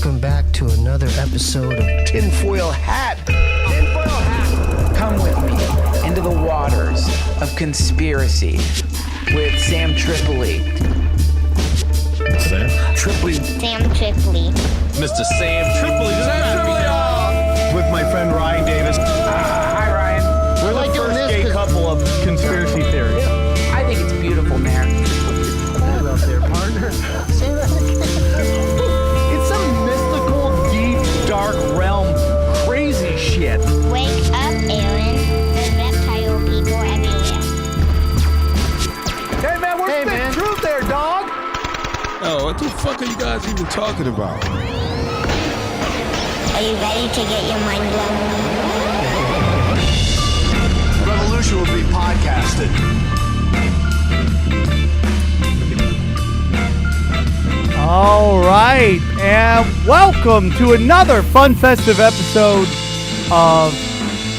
welcome back to another episode of Tinfoil Hat. Tinfoil Hat. Come with me into the waters of conspiracy with Sam Tripoli. Sam Tripoli. Sam Tripoli. Mr. Sam Tripoli. With my friend Ryan Davis. Hi, Ryan. We're like the first gay couple of conspiracy theories. I think it's beautiful, man. Hold up there, partner. Say that again. It's some mystical, deep, dark realm, crazy shit. Wake up, Aaron. There's reptile people everywhere. Hey, man, where's the truth there, dog? Oh, what the fuck are you guys even talking about? Are you ready to get your mind blown? Revolution will be podcasted. All right, and welcome to another fun, festive episode of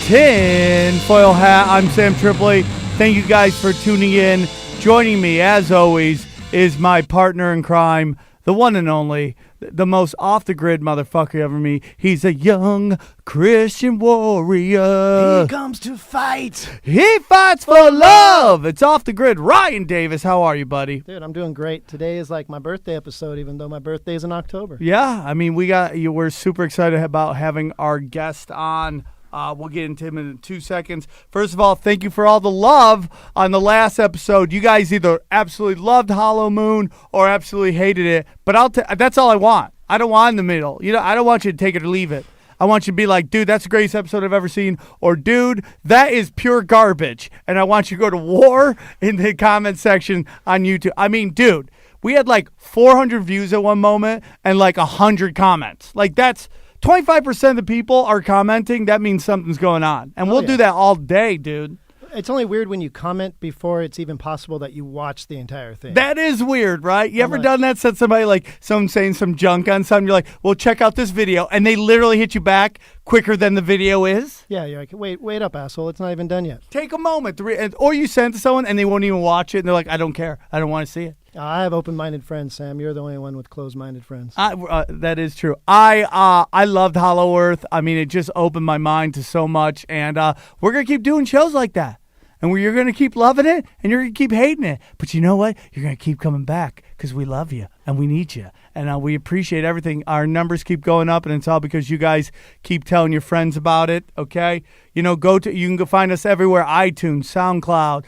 Tinfoil Hat. I'm Sam Tripoli. Thank you guys for tuning in. Joining me, as always, is my partner in crime, the one and only, the most off-the-grid motherfucker you ever meet. He's a young Christian warrior. He comes to fight. He fights for love. It's Off the Grid. Ryan Davis, how are you, buddy? Dude, I'm doing great. Today is like my birthday episode, even though my birthday is in October. Yeah, I mean, we're super excited about having our guest on. We'll get into him in 2 seconds. First of all, thank you for all the love on the last episode. You guys either absolutely loved Hollow Moon or absolutely hated it. But that's all I want. I don't want in the middle. You know, I don't want you to take it or leave it. I want you to be like, dude, that's the greatest episode I've ever seen. Or, dude, that is pure garbage. And I want you to go to war in the comment section on YouTube. I mean, dude, we had like 400 views at one moment and like 100 comments. Like, that's 25% of the people are commenting. That means something's going on. And we'll do that all day, dude. It's only weird when you comment before it's even possible that you watch the entire thing. That is weird, right? You ever done that? Said somebody like someone saying some junk on something. You're like, well, check out this video. And they literally hit you back quicker than the video is. Yeah, you're like, wait up, asshole. It's not even done yet. Take a moment. Or you send to someone and they won't even watch it. And they're like, I don't care. I don't want to see it. I have open-minded friends, Sam. You're the only one with closed-minded friends. That is true. I loved Hollow Earth. I mean, it just opened my mind to so much. And we're going to keep doing shows like that. And you're going to keep loving it, and you're going to keep hating it. But you know what? You're going to keep coming back because we love you, and we need you. And we appreciate everything. Our numbers keep going up, and it's all because you guys keep telling your friends about it, okay? You know, you can go find us everywhere, iTunes, SoundCloud,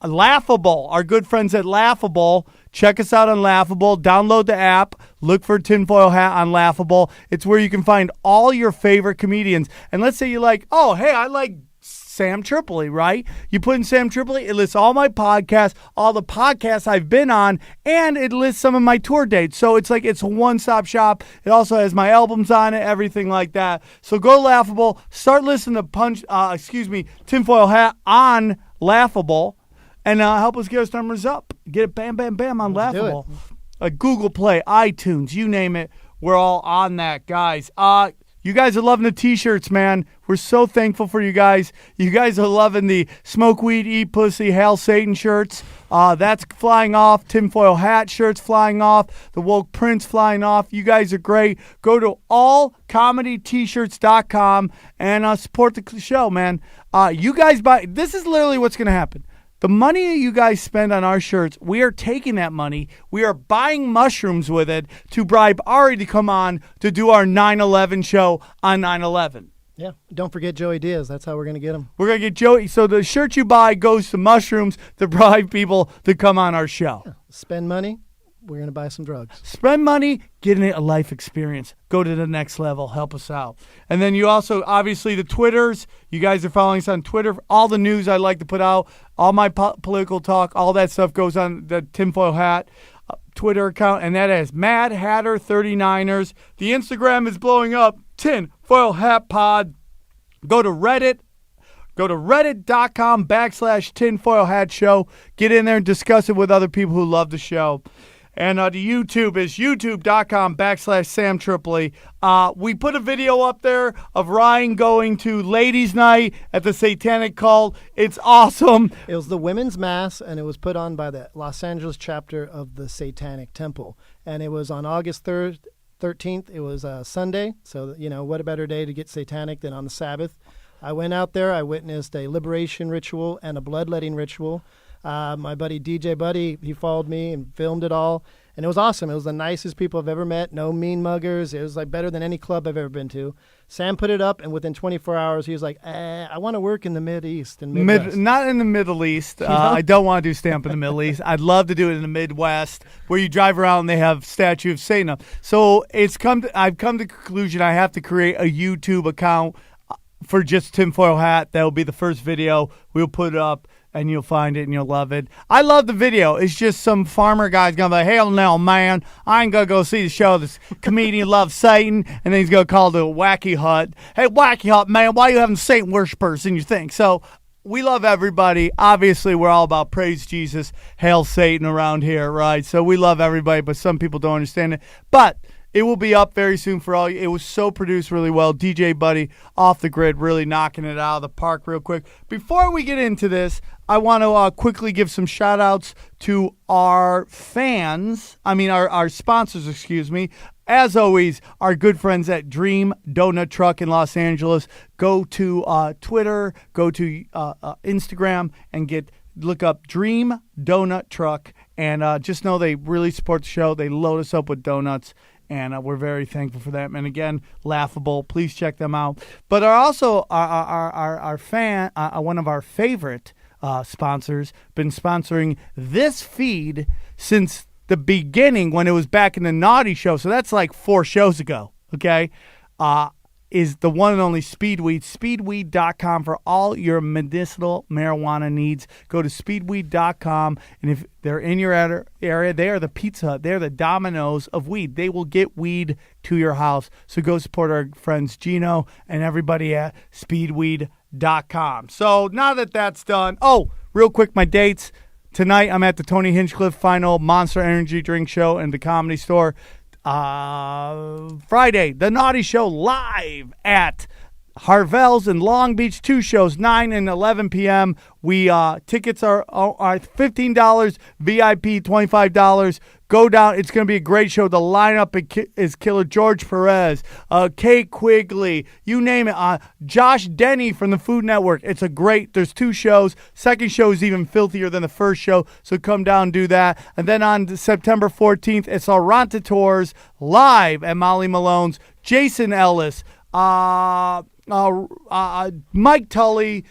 Laughable, our good friends at Laughable. Check us out on Laughable. Download the app. Look for Tinfoil Hat on Laughable. It's where you can find all your favorite comedians. And let's say you're like, oh, hey, I like Sam Tripoli, right? You put in Sam Tripoli, it lists all my podcasts, all the podcasts I've been on, and it lists some of my tour dates. So it's like it's a one-stop shop. It also has my albums on it, everything like that. So go to Laughable, start listening to Tinfoil Hat on Laughable, and help us get our numbers up. Get it bam, bam, bam on Laughable. Google Play, iTunes, you name it. We're all on that, guys. You guys are loving the T-shirts, man. We're so thankful for you guys. You guys are loving the Smoke Weed, Eat Pussy, Hail Satan shirts. That's flying off. Tinfoil Hat shirts flying off. The Woke Prince flying off. You guys are great. Go to allcomedyt-shirts.com and support the show, man. You guys buy. This is literally what's going to happen. The money you guys spend on our shirts, we are taking that money. We are buying mushrooms with it to bribe Ari to come on to do our 9/11 show on 9/11. Yeah. Don't forget Joey Diaz. That's how we're going to get him. We're going to get Joey. So the shirt you buy goes to mushrooms to bribe people to come on our show. Yeah. Spend money. We're going to buy some drugs. Spend money, get a life experience. Go to the next level. Help us out. And then you also, obviously, the Twitters. You guys are following us on Twitter. All the news I like to put out, all my political talk, all that stuff goes on the Tinfoil Hat Twitter account. And that is Mad Hatter 39ers. The Instagram is blowing up. Tinfoil Hat Pod. Go to Reddit. Go to reddit.com/tinfoil hat show. Get in there and discuss it with other people who love the show. And the YouTube is youtube.com/Sam Tripoli. We put a video up there of Ryan going to ladies' night at the Satanic Cult. It's awesome. It was the women's mass, and it was put on by the Los Angeles chapter of the Satanic Temple. And it was on August 3rd 13th. It was Sunday, so what a better day to get satanic than on the Sabbath. I went out there. I witnessed a liberation ritual and a bloodletting ritual. My buddy DJ Buddy, he followed me and filmed it all, and it was awesome. It was the nicest people I've ever met. No mean muggers. It was like better than any club I've ever been to. Sam put it up, and within 24 hours, he was like, I want to work in the Mideast and Midwest. Not in the Middle East. I don't want to do stand-up in the Middle East. I'd love to do it in the Midwest, where you drive around and they have statue of Satan up. So I've come to the conclusion I have to create a YouTube account for just Tinfoil Hat. That will be the first video. We'll put it up, and you'll find it, and you'll love it. I love the video. It's just some farmer guy's going to be like, hell no, man. I ain't going to go see the show. This comedian loves Satan, and then he's going to call the Wacky Hut. Hey, Wacky Hut, man, why you having Satan worshipers in your thing? So we love everybody. Obviously, we're all about praise Jesus, hail Satan around here, right? So we love everybody, but some people don't understand it. But it will be up very soon for all you. It was so produced really well. DJ Buddy, off the grid, really knocking it out of the park real quick. Before we get into this, I want to quickly give some shout-outs to our fans. Our sponsors, excuse me. As always, our good friends at Dream Donut Truck in Los Angeles. Go to Twitter, go to Instagram, and look up Dream Donut Truck. And just know they really support the show. They load us up with donuts. And we're very thankful for that. And again, Laughable. Please check them out. But also our fan, one of our favorite sponsors, been sponsoring this feed since the beginning when it was back in the Naughty Show. So that's like 4 shows ago. Okay, is the one and only Speedweed. Speedweed.com for all your medicinal marijuana needs. Go to speedweed.com, and if they're in your area, they are the Pizza Hut. They're the Domino's of weed. They will get weed to your house. So go support our friends Gino and everybody at speedweed.com. So now that that's done, real quick, my dates. Tonight, I'm at the Tony Hinchcliffe Final Monster Energy Drink Show in the Comedy Store. Friday, The Naughty Show live at Harvell's in Long Beach. 2 shows, 9 and 11 p.m. Tickets are $15, VIP $25. Go down. It's going to be a great show. The lineup is Killer George Perez, Kate Quigley, you name it. Josh Denny from the Food Network. There's 2 shows. Second show is even filthier than the first show, so come down and do that. And then on September 14th, it's Aranta Tours live at Molly Malone's. Jason Ellis, Mike Tully,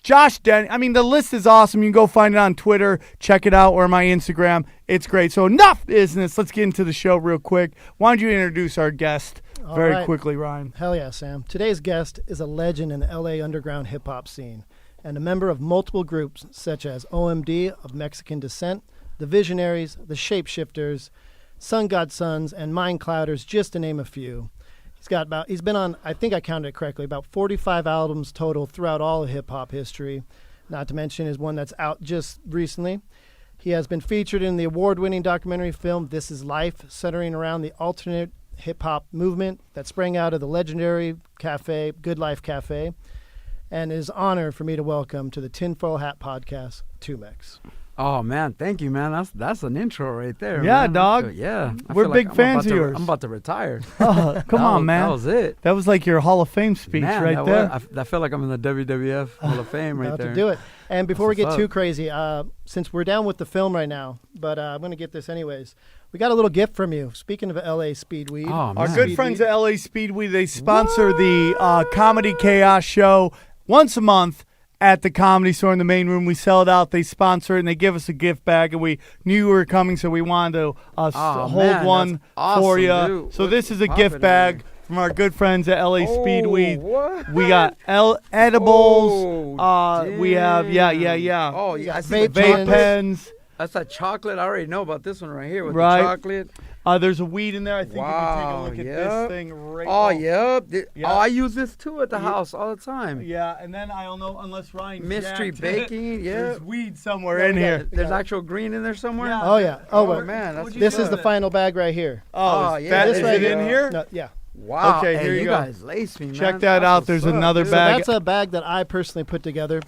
Josh Denny. The list is awesome. You can go find it on Twitter. Check it out, or my Instagram. It's great. So enough business. Let's get into the show real quick. Why don't you introduce our guest very quickly, Ryan? Hell yeah, Sam. Today's guest is a legend in the LA underground hip-hop scene and a member of multiple groups such as OMD of Mexican descent, the Visionaries, the Shapeshifters, Sun God Sons, and Mind Clouders, just to name a few. He's been on, I think I counted it correctly, about 45 albums total throughout all of hip-hop history, not to mention his one that's out just recently. He has been featured in the award-winning documentary film This Is Life, centering around the alternate hip-hop movement that sprang out of the legendary cafe, Good Life Cafe, and it is an honor for me to welcome to the Tinfoil Hat Podcast, Tumex. Oh man, thank you, man. That's an intro right there. Yeah, man. dog. Yeah, we're big fans of yours. I'm about to retire. Oh, come on, man. That was it. That was like your Hall of Fame speech right there. I feel like I'm in the WWF Hall of Fame right there. About to do it. And before we get too crazy, since we're down with the film right now, but I'm going to get this anyways. We got a little gift from you. Speaking of LA Speedweed. Oh, our good friends at LA Speedweed, they sponsor the Comedy Chaos show once a month. At the Comedy Store in the main room. We sell it out. They sponsor it, and they give us a gift bag. And we knew you were coming, so we wanted to hold one for you. Dude. So this is a gift bag from our good friends at LA Speedweed. What? We got edibles. We have, Oh, yeah. I see vape pens. That's that chocolate. I already know about this one right here with Right. the chocolate. There's a weed in there. I think you can take a look at this thing right now. Yep. Yeah. Oh, I use this too at the house all the time. Yeah, and then I don't know, unless Ryan Mystery jacked it, baking, yeah. There's weed somewhere in here. There's actual green in there somewhere? Yeah. Oh, yeah. Man. That's This is the final bag right here. Oh, yeah. is This right it in here? No, yeah. Wow. Okay, hey, here you go. Guys lace me, man. Check that out. There's another So bag. that's a bag that I personally put together.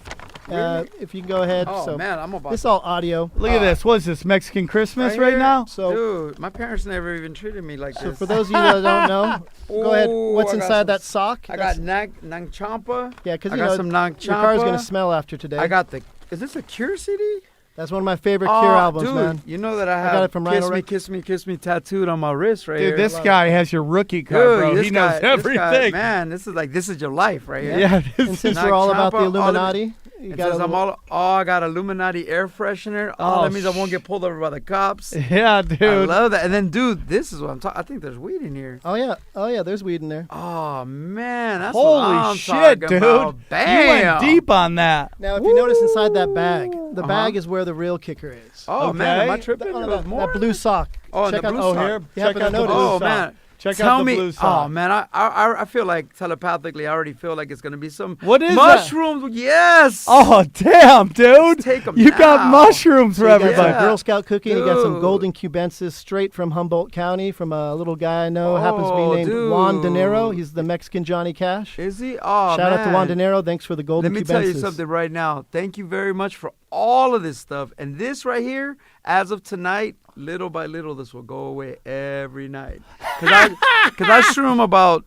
If you can go ahead. Oh so man, I'm about. this is all audio. Look at this. What is this, Mexican Christmas right here? now? So, Dude, my parents never even treated me like so this. for those of you that don't know, go ahead. Ooh, What's I got inside some- that sock? I got nang champa. Yeah, because I you got know some nang your car is gonna champa. smell after today. I got the. Is this a Cure CD? That's one of my favorite Cure albums, dude, man. you know that I have got it from Kiss Rhino Me, Records. Kiss Me, Kiss Me tattooed on my wrist right Dude, here. this guy has your rookie card, Dude, bro. this He knows guy- this guy- everything. man, this is your life right here. Yeah, this And since is. we're all about the Champa, all of it- Illuminati, you It got says a little, I got Illuminati air freshener. Oh, Oh, that means I won't get pulled over by the cops. Yeah, dude. I love that. And then, dude, this is what I'm talking. I think there's weed in here. oh yeah, there's weed in there. Oh man, that's Holy what I'm shit, talking dude. about. You Bam. went deep on that. Now, if you notice inside that bag, the Uh-huh. bag is where the real kicker is. Oh man, am I Okay. tripping? Oh, There's more? that blue sock. Oh, and Check the out, blue oh, sock. here. You Check happen to out the notice. blue Oh sock. man. Check Tell out the me, blue sock. oh man, I feel like telepathically, I already feel like it's gonna be some What is that? mushrooms. Yes. Oh, damn, dude. Take 'em You got now. mushrooms for You got some everybody. Yeah. Girl Scout cookie, and you got some Dude. golden cubensis straight from Humboldt County from a little guy I know. Happens to Oh, be named Juan De dude. Niro. He's the Mexican Johnny Cash. Is he? Oh Shout man. out to Juan De Niro. Thanks for the golden Let me cubensis. tell you something right now. Thank you very much for all of this stuff. And this right here, as of tonight, little by little, this will go away every night. Because I shroom about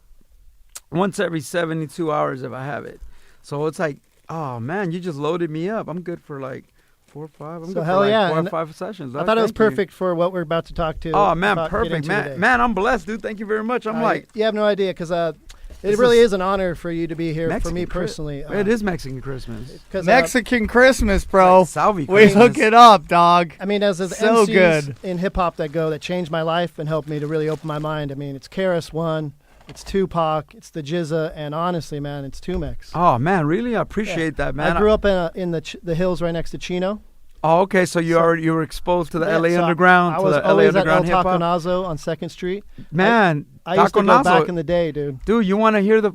once every 72 hours if I have it. So it's like, oh, man, you just loaded me up. I'm good for like 4 or 5. I'm So good hell for like yeah, 4 or and 5 sessions. I thought it was Thank you. perfect for what we're about to talk to. Oh, man, get perfect. into Man, today. man, I'm blessed, dude. Thank you very much. I'm like, you have no idea because it This really is is an honor for you to be here for me Mexican personally. it is Mexican Christmas. 'Cause, Mexican Christmas, bro. Like Salvi We Christmas. hook it up, dog. I mean, as So MCs good. in hip hop that changed my life and helped me to really open my mind. I mean, it's KRS One, it's Tupac, it's the Jizza, and honestly, man, it's Tumex. Oh, man, really? I appreciate that, man. I grew up in the hills right next to Chino. Oh, okay. So you were exposed to the Yeah, LA so Underground, I to was the LA always at El Underground hip hop. Taconazo on 2nd Street. Man, I used to go Taconazo- back in the day, dude. Dude, you want to hear the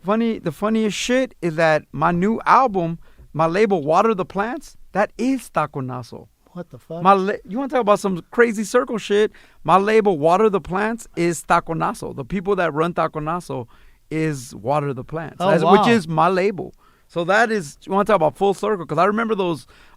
funniest shit is that my new album, my label Water the Plants, that is Taconazo. What the fuck? You want to talk about some crazy circle shit? My label Water the Plants is Taconazo. The people that run Taconazo is Water the Plants, Oh, which wow. is my label. So that is, you want to talk about full circle? Because I remember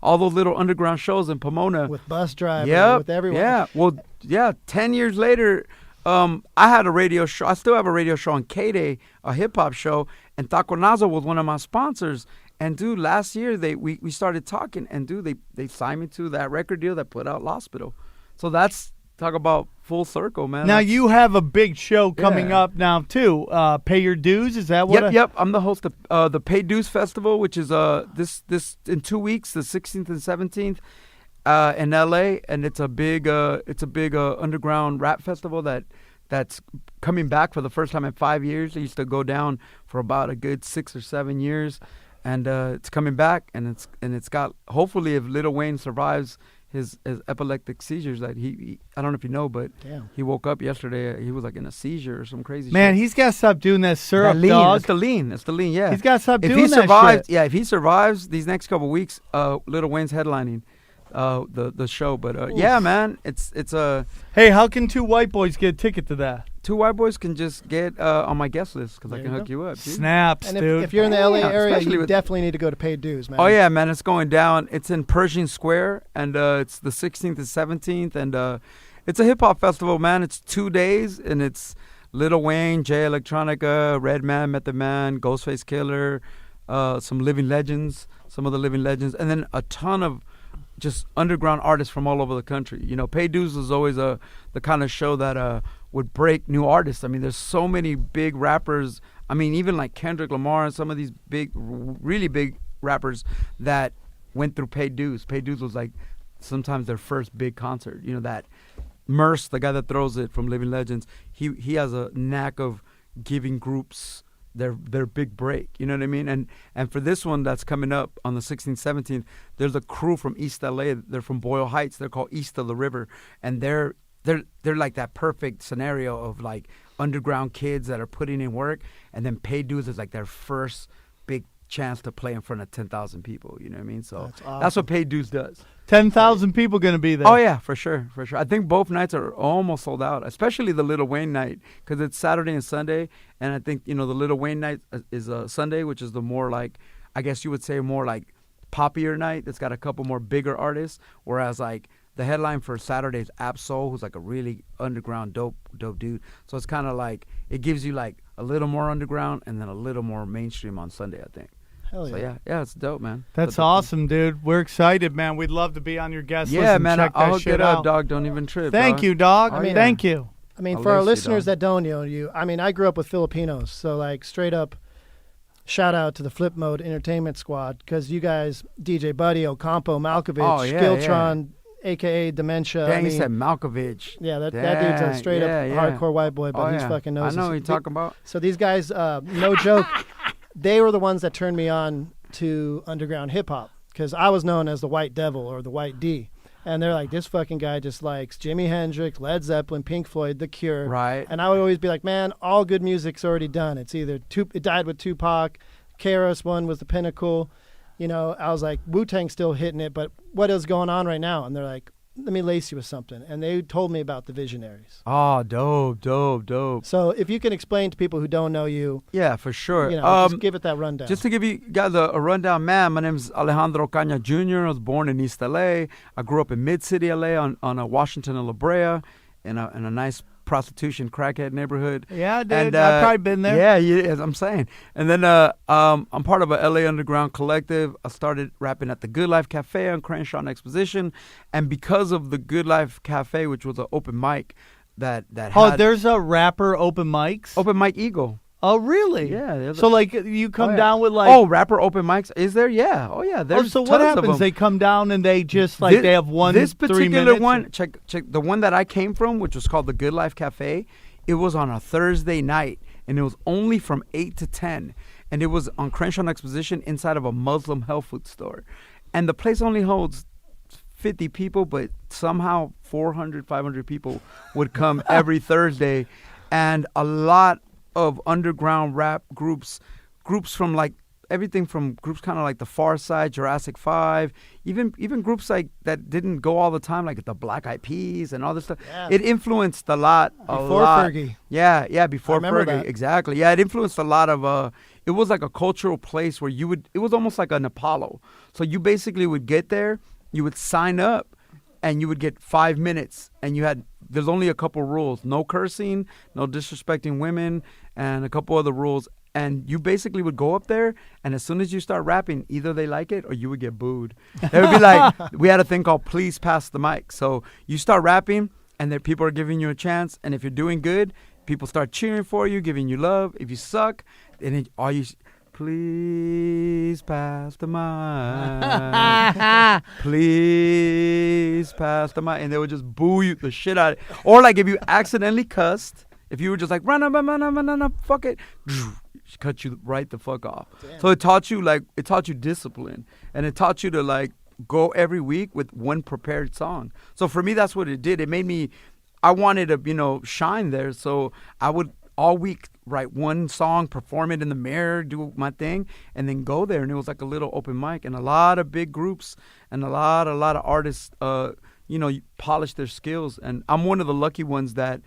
all those little underground shows in Pomona. With Bus Driver, Yep, with everyone. Yeah. Well, yeah, 10 years later, I had a radio show. I still have a radio show on K-Day, a hip-hop show, and Taconazo was one of my sponsors. And, dude, last year we started talking, and, dude, they signed me to that record deal that put out L'Hospital. So that's, talk about full circle, man. Now That's- you have a big show coming Yeah. up now too. Pay your dues. Is that what? Yep. I'm the host of the Pay Dues Festival, which is this in 2 weeks, the 16th and 17th, in LA, and it's a big underground rap festival that's coming back for the first time in 5 years. It used to go down for about a good 6 or 7 years, and it's coming back, and it's got, hopefully, if Lil Wayne survives his epileptic seizures, that he I don't know if you know, but Damn. he woke up yesterday. He was like in a seizure or some crazy Man, shit. he's got to stop doing that syrup, That lean, dog. It's the lean. It's the lean. Yeah. He's got to stop If doing he that survives, shit. yeah. If he survives these next couple weeks, Lil Wayne's headlining the show. But yeah, man, it's Hey, how can 2 white boys get a ticket to that? 2 white boys can just get on my guest list because I There can you hook go. you up. dude. Snaps, And dude. if you're in the LA Yeah, area, especially you with- definitely need to go to Paid Dues, man. Oh yeah, man, it's going down. It's in Pershing Square, and it's the 16th and 17th, and it's a hip hop festival, man. It's 2 days, and it's Lil Wayne, Jay Electronica, Redman, Method Man, Ghostface Killer, some living legends, some of the living legends, and then a ton of just underground artists from all over the country. You know, Pay Dues was always the kind of show that would break new artists. I mean, there's so many big rappers. I mean, even like Kendrick Lamar and some of these big, really big rappers that went through Pay Dues. Pay Dues was like sometimes their first big concert. You know, that Merce, the guy that throws it from Living Legends, he has a knack of giving groups their big break. You know what I mean? And for this one that's coming up on the 16th, 17th, there's a crew from East LA. They're from Boyle Heights. They're called East of the River, and they're like that perfect scenario of like underground kids that are putting in work, and then Pay Dues is like their first big chance to play in front of 10,000 people. You know what I mean? So that's what Pay Dues does. 10,000 people going to be there. Oh yeah, for sure. I think both nights are almost sold out, especially the Lil Wayne night because it's Saturday and Sunday, and I think the Lil Wayne night is a Sunday, which is the more like, I guess you would say more like poppier night that's got a couple more bigger artists. Whereas like the headline for Saturday is Absol, who's like a really underground dope dude. So it's kind of like it gives you like a little more underground and then a little more mainstream on Sunday, I think. Hell So yeah. yeah, it's dope, man. That's But awesome, dude. We're excited, man. We'd love to be on your guest list. Yeah, and man. check I'll that hook shit it up, out. dog. Don't even trip. Thank dog. you, dog. Oh, yeah. Thank you. I mean, I'll for our lace you, listeners dog. that don't know you, I mean, I grew up with Filipinos, so like straight up shout out to the Flip Mode Entertainment Squad because you guys, DJ Buddy, Ocampo, Malkovich, Oh, yeah, Skiltron, aka Dementia. Dang, I mean, he said Malkovich. yeah, that dude's a Dang, straight up yeah. hardcore white boy, but Oh, he's yeah. fucking knows. I know his- what you're talking about. So these guys, no joke, they were the ones that turned me on to underground hip hop because I was known as the White Devil or the White D. And they're like, this fucking guy just likes Jimi Hendrix, Led Zeppelin, Pink Floyd, The Cure. Right. And I would always be like, man, all good music's already done. It's either it died with Tupac, KRS One was the pinnacle. You know, I was like, Wu-Tang's still hitting it, but what is going on right now? And they're like, let me lace you with something. And they told me about the Visionaries. Oh, dope. So if you can explain to people who don't know you, Yeah, for sure. you know, just give it that rundown. Just to give you guys a rundown, man, my name's Alejandro Caña Jr. I was born in East LA. I grew up in Mid-City LA on a Washington and La Brea in a nice prostitution crackhead neighborhood. Yeah, dude. And, I've probably been there. Yeah, as I'm saying. And then I'm part of a LA Underground collective. I started rapping at the Good Life Cafe on Crenshaw and Exposition. And because of the Good Life Cafe, which was an open mic that Oh, had there's a rapper open mics? Open Mic Eagle. Oh, really? Yeah, there's So, like, you come yeah. down with, like... Oh, rapper open mics? Is there? Yeah. Oh, yeah. Oh, There's so what tons of happens? them. They come down and they just, like, they have one, This 3 particular minutes? one, check the one that I came from, which was called the Good Life Cafe. It was on a Thursday night, and it was only from 8 to 10. And it was on Crenshaw and Exposition inside of a Muslim health food store. And the place only holds 50 people, but somehow 400, 500 people would come every Thursday. And a lot of underground rap groups from like everything from groups kind of like the Far Side, Jurassic 5, even groups like that didn't go all the time, like the Black Eyed Peas and all this stuff. Yeah. It influenced a lot. Before Fergie. Yeah, before remember Fergie. that. Exactly. Yeah, it influenced a lot of it was like a cultural place where it was almost like an Apollo. So you basically would get there, you would sign up, and you would get 5 minutes, and there's only a couple rules: no cursing, no disrespecting women, and a couple other rules. And you basically would go up there, and as soon as you start rapping, either they like it or you would get booed. They would be like, we had a thing called please pass the mic. So you start rapping, and then people are giving you a chance. And if you're doing good, people start cheering for you, giving you love. If you suck, then please pass the mic. Please pass the mic. And they would just boo you the shit out of it. Or like if you accidentally cussed, if you were just like, run up, fuck it, cut you right the fuck off. Damn. So it taught you discipline. And it taught you to like go every week with one prepared song. So for me, that's what it did. It made me, I wanted to, shine there. So I would all week write one song, perform it in the mirror, do my thing, and then go there. And it was like a little open mic. And a lot of big groups and a lot of artists, polish their skills. And I'm one of the lucky ones that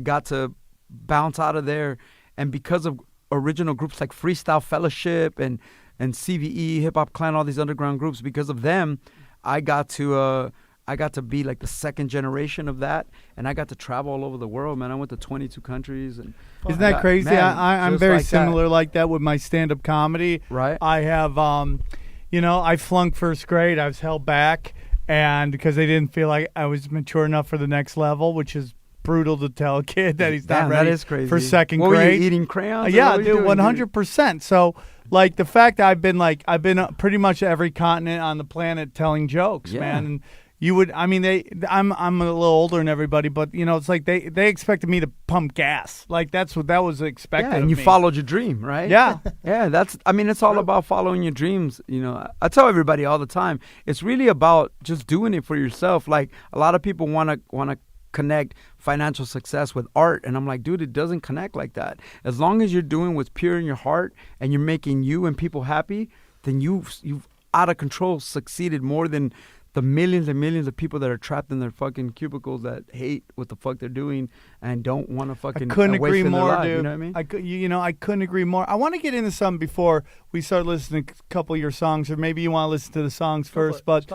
got to bounce out of there. And because of original groups like Freestyle Fellowship and CVE, Hip Hop Clan, all these underground groups, because of them, I got to be like the second generation of that, and I got to travel all over the world, man. I went to 22 countries. And isn't that crazy? Man, I'm just very like similar like that with my stand-up comedy. Right. I have, I flunked first grade. I was held back, and because they didn't feel like I was mature enough for the next level, which is brutal to tell a kid that he's not ready that is crazy. for second what grade. Were you eating crayons? Yeah, What were you dude, doing, 100%. So, like, the fact that I've been pretty much every continent on the planet telling jokes, Yeah. man. And I'm a little older than everybody, but it's like they expected me to pump gas. Like that was expected. Yeah, and of you me. followed your dream, right? Yeah. Yeah, it's all about following your dreams. I tell everybody all the time, it's really about just doing it for yourself. Like a lot of people want to connect financial success with art, and I'm like, dude, it doesn't connect like that. As long as you're doing what's pure in your heart and you're making you and people happy, then you've out of control succeeded more than the millions and millions of people that are trapped in their fucking cubicles that hate what the fuck they're doing and don't want to fucking couldn't waste agree in their more, life, dude. you know what I mean? I couldn't agree more. I want to get into something before we start listening to a couple of your songs, or maybe you want to listen to the songs first. But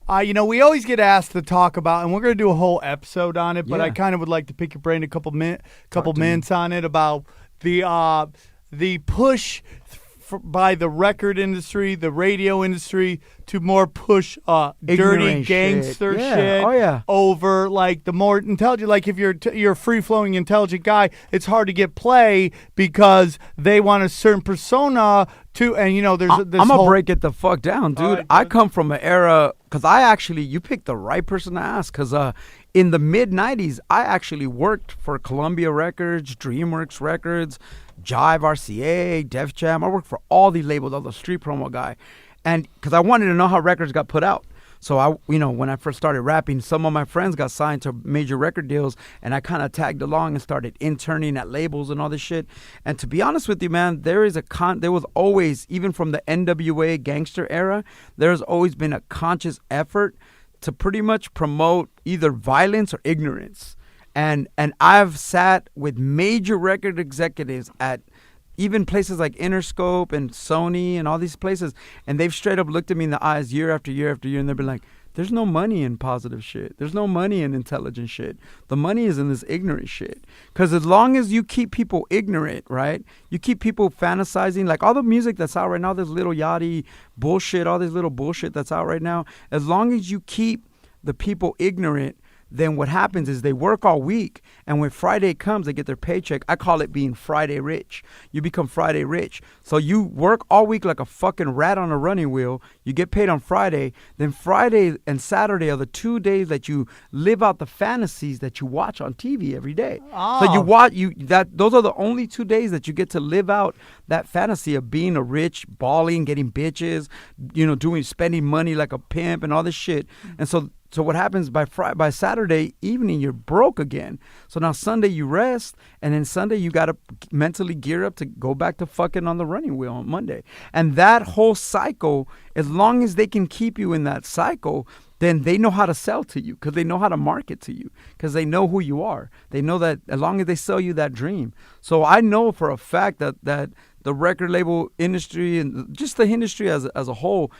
we always get asked to talk about, and we're going to do a whole episode on it. But I kind of would like to pick your brain a couple minutes on it about the push by the record industry, the radio industry, to more push dirty gangster shit over like the more intelligent. Like if you're a free flowing intelligent guy, it's hard to get play because they want a certain persona to. And there's I'm gonna break it the fuck down, dude. Right, I come from an era because you picked the right person to ask because in the mid '90s I actually worked for Columbia Records, DreamWorks Records, Jive RCA, Def Jam. I worked for all these labels. I was a street promo guy. And because I wanted to know how records got put out. So when I first started rapping, some of my friends got signed to major record deals, and I kind of tagged along and started interning at labels and all this shit. And to be honest with you, man, there was always, even from the NWA gangster era, there's always been a conscious effort to pretty much promote either violence or ignorance. And I've sat with major record executives at even places like Interscope and Sony and all these places, and they've straight up looked at me in the eyes year after year after year, and they've been like, there's no money in positive shit. There's no money in intelligent shit. The money is in this ignorant shit. Because as long as you keep people ignorant, right, you keep people fantasizing, like all the music that's out right now, this Little Yachty bullshit, all this little bullshit that's out right now, as long as you keep the people ignorant, then what happens is they work all week, and when Friday comes, they get their paycheck. I call it being Friday rich. You become Friday rich. So you work all week like a fucking rat on a running wheel. You get paid on Friday. Then Friday and Saturday are the 2 days that you live out the fantasies that you watch on TV every day. Oh. So those are the only 2 days that you get to live out that fantasy of being a rich, balling, getting bitches, spending money like a pimp and all this shit. And so what happens by Saturday evening, you're broke again. So now Sunday you rest, and then Sunday you got to mentally gear up to go back to fucking on the running wheel on Monday. And that whole cycle, as long as they can keep you in that cycle, then they know how to sell to you because they know how to market to you because they know who you are. They know that as long as they sell you that dream. So I know for a fact that the record label industry and just the industry as a whole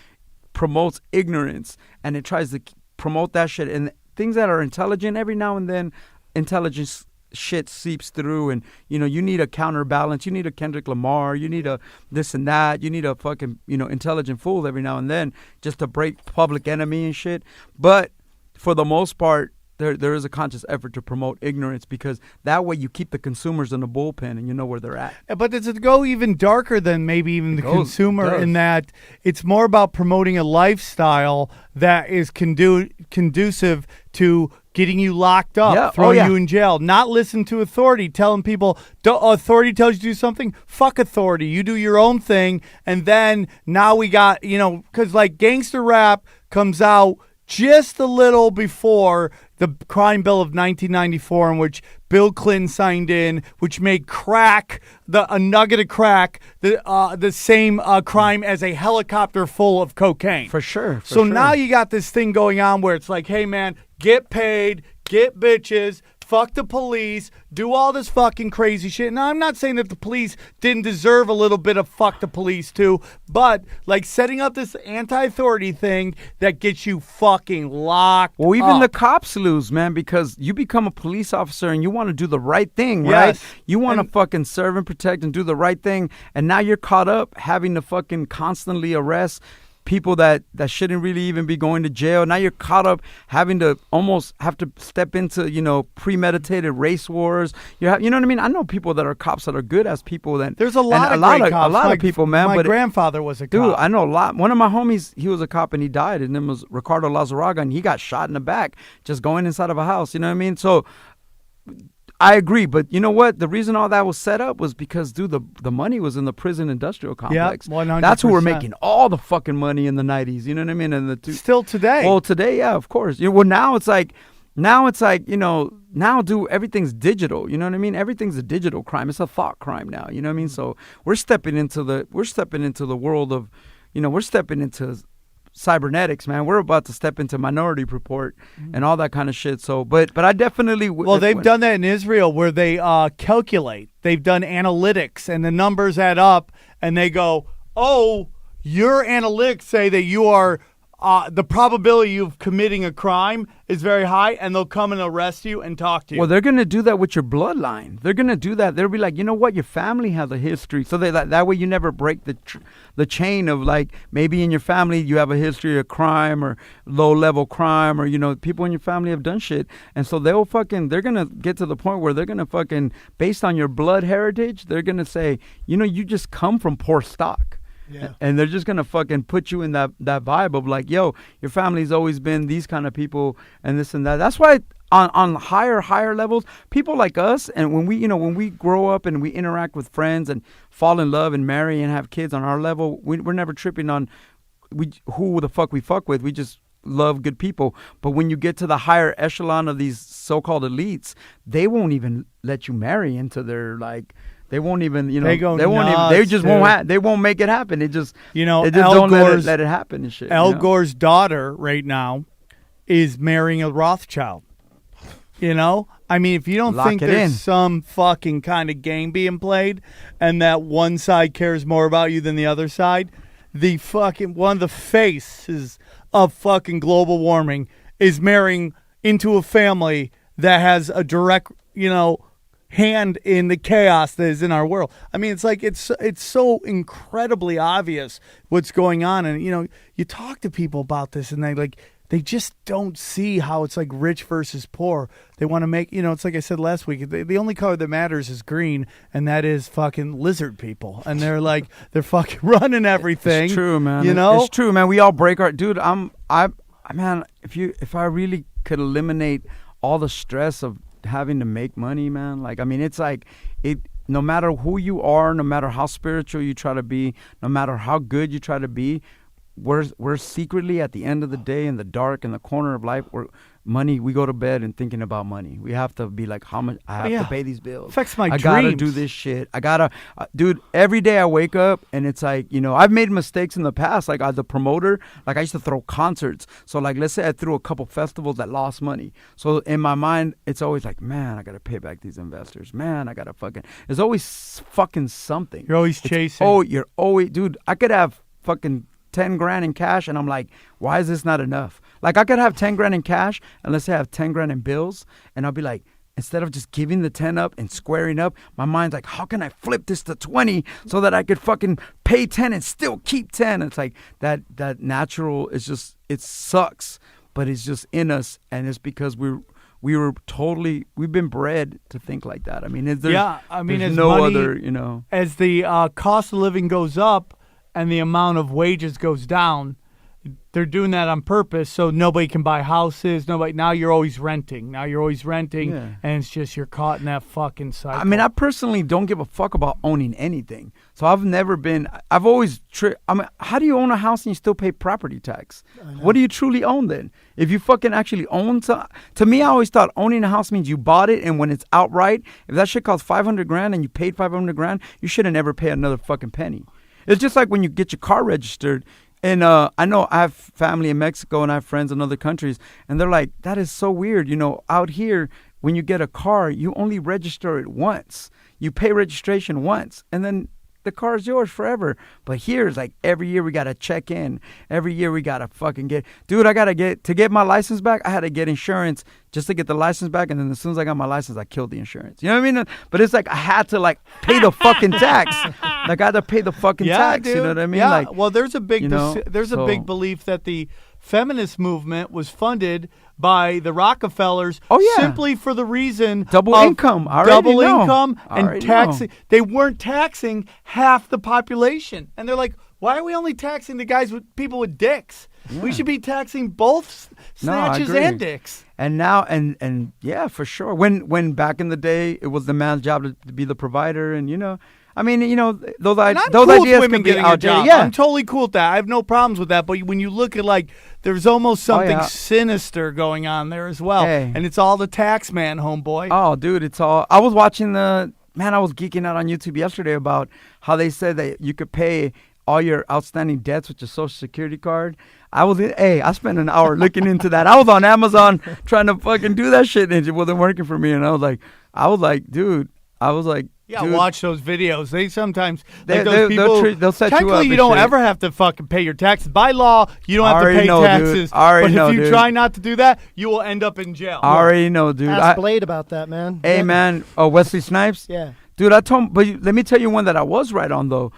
promotes ignorance, and it tries to promote that shit, and things that are intelligent. Every now and then intelligence shit seeps through, and you need a counterbalance. You need a Kendrick Lamar, you need a this and that, you need a fucking intelligent fool every now and then just to break Public Enemy and shit. But for the most part, there is a conscious effort to promote ignorance because that way you keep the consumers in the bullpen and you know where they're at. But does it go even darker than maybe even the consumer in that it's more about promoting a lifestyle that is conducive to getting you locked up, throwing you in jail, not listen to authority, telling people, authority tells you to do something, fuck authority. You do your own thing. And then now we got, because like gangster rap comes out just a little before the crime bill of 1994, in which Bill Clinton signed in, which made crack, a nugget of crack, the same crime as a helicopter full of cocaine. For sure. So now you got this thing going on where it's like, hey man, get paid, get bitches, fuck the police, do all this fucking crazy shit. Now, I'm not saying that the police didn't deserve a little bit of fuck the police too, but like setting up this anti-authority thing that gets you fucking locked Well, even up. the cops lose, man, because you become a police officer and you want to do the right thing, right? Yes. You want to fucking serve and protect and do the right thing, and now you're caught up having to fucking constantly arrest people that shouldn't really even be going to jail. Now you're caught up having to almost have to step into, premeditated race wars. You know what I mean? I know people that are cops that are good as people. There's a lot of great cops. A lot of people, man. My grandfather was a cop. Dude, I know a lot. One of my homies, he was a cop and he died. His name was Ricardo Lazaraga, and he got shot in the back just going inside of a house. You know what I mean? So I agree, but you know what? The reason all that was set up was because, dude, the money was in the prison industrial complex. Yep, 100%. That's who were making all the fucking money in the 90s. You know what I mean? And still today. Well, today, yeah, of course. Now it's like, now everything's digital. You know what I mean? Everything's a digital crime. It's a thought crime now. You know what I mean? So we're stepping into the world of, we're stepping into cybernetics, man. We're about to step into Minority Report and all that kind of shit. So, but I definitely. Well, they've done that in Israel where they calculate. They've done analytics, and the numbers add up, and they go, "Oh, your analytics say that you are." The probability of committing a crime is very high, and they'll come and arrest you and talk to you. Well, they're going to do that with your bloodline. They're going to do that. They'll be like, you know what? Your family has a history. So that way you never break the chain of, like, maybe in your family you have a history of crime or low-level crime, or, you know, people in your family have done shit. And so they're going to get to the point where they're going to fucking, based on your blood heritage, they're going to say, you know, you just come from poor stock. Yeah. And they're just going to fucking put you in that vibe of like, yo, your family's always been these kind of people and this and that. That's why on higher levels, people like us, and when we grow up and we interact with friends and fall in love and marry and have kids on our level, we're never tripping on who the fuck we fuck with. We just love good people. But when you get to the higher echelon of these so-called elites, they won't even let you marry into their, like, they won't even, you know, they won't make it happen. It just, you know, they just don't let it happen and shit. Al Gore's daughter right now is marrying a Rothschild. You know, I mean, if you don't think there's some fucking kind of game being played, and that one side cares more about you than the other side, the fucking one of the faces of fucking global warming is marrying into a family that has a direct, you know, hand in the chaos that is in our world. I mean, it's like it's so incredibly obvious what's going on, and you know, you talk to people about this, and they just don't see how it's like rich versus poor. They want to make, you know, it's like I said last week, the only color that matters is green, and that is fucking lizard people, and they're like they're fucking running everything. It's true, man. You know, it's true, man. We all break our dude. Man. If I really could eliminate all the stress of having to make money, man, like, I mean, it's like no matter who you are, no matter how spiritual you try to be, no matter how good you try to be, we're secretly at the end of the day in the dark, in the corner of life, we go to bed and thinking about money. We have to be like, how much I have to pay these bills. Affects my I dreams. gotta do this shit. I gotta, dude, every day I wake up and it's like, you know, I've made mistakes in the past. Like, as a promoter, like, I used to throw concerts. So, like, let's say I threw a couple festivals that lost money. So in my mind, it's always like, man, I gotta pay back these investors. Man, I gotta fucking, there's always fucking something. You're always chasing. Oh, you're always, dude, I could have fucking 10 grand in cash, and I'm like, why is this not enough? Like, I could have 10 grand in cash, and let's say I have 10 grand in bills, and I'll be like, instead of just giving the 10 up and squaring up, my mind's like, how can I flip this to 20 so that I could fucking pay 10 and still keep 10? It's like that natural is just, it sucks, but it's just in us, and it's because we've been bred to think like that. I mean, there's no money, other, you know. As the cost of living goes up and the amount of wages goes down, they're doing that on purpose so nobody can buy houses. Now you're always renting. Yeah. And it's just you're caught in that fucking cycle. I mean, I personally don't give a fuck about owning anything. So I've always how do you own a house and you still pay property tax? What do you truly own then? If you fucking actually own to me, I always thought owning a house means you bought it, and when it's outright, if that shit costs $500 grand and you paid $500 grand, you shouldn't ever pay another fucking penny. It's just like when you get your car registered. And I know I have family in Mexico and I have friends in other countries, and they're like, that is so weird. You know, out here, when you get a car, you only register it once. You pay registration once, and then the car is yours forever. But here it's like every year we got to check in. Every year we got to fucking dude, to get my license back, I had to get insurance just to get the license back. And then as soon as I got my license, I killed the insurance. You know what I mean? But it's like I had to like pay the fucking tax. Like I had to pay the fucking tax. Dude. You know what I mean? Yeah. Like, well, there's a big, a big belief that the feminist movement was funded by the Rockefellers simply for the reason double of income. Double income and taxing. They weren't taxing half the population. And they're like, why are we only taxing the people with dicks? Yeah. We should be taxing both snatches and dicks. And now, and yeah, for sure. When back in the day, it was the man's job to be the provider, and you know, I mean, you know, those ideas women can be getting a job. outdated. Yeah, I'm totally cool with that. I have no problems with that. But when you look at like, there's almost something sinister going on there as well, and it's all the tax man, homeboy. Oh, dude, it's all. I was watching I was geeking out on YouTube yesterday about how they said that you could pay all your outstanding debts with your Social Security card. I spent an hour looking into that. I was on Amazon trying to fucking do that shit, and it wasn't working for me. And I was like, dude. Yeah, dude, watch those videos. They sometimes they'll set you up. Technically, you don't ever have to fucking pay your taxes. By law, you don't have to pay taxes. But if you try not to do that, you will end up in jail. I already know, dude. Ask Blade about that, man. Hey, man. Oh, Wesley Snipes? Yeah. Dude, let me tell you one that I was right on, though.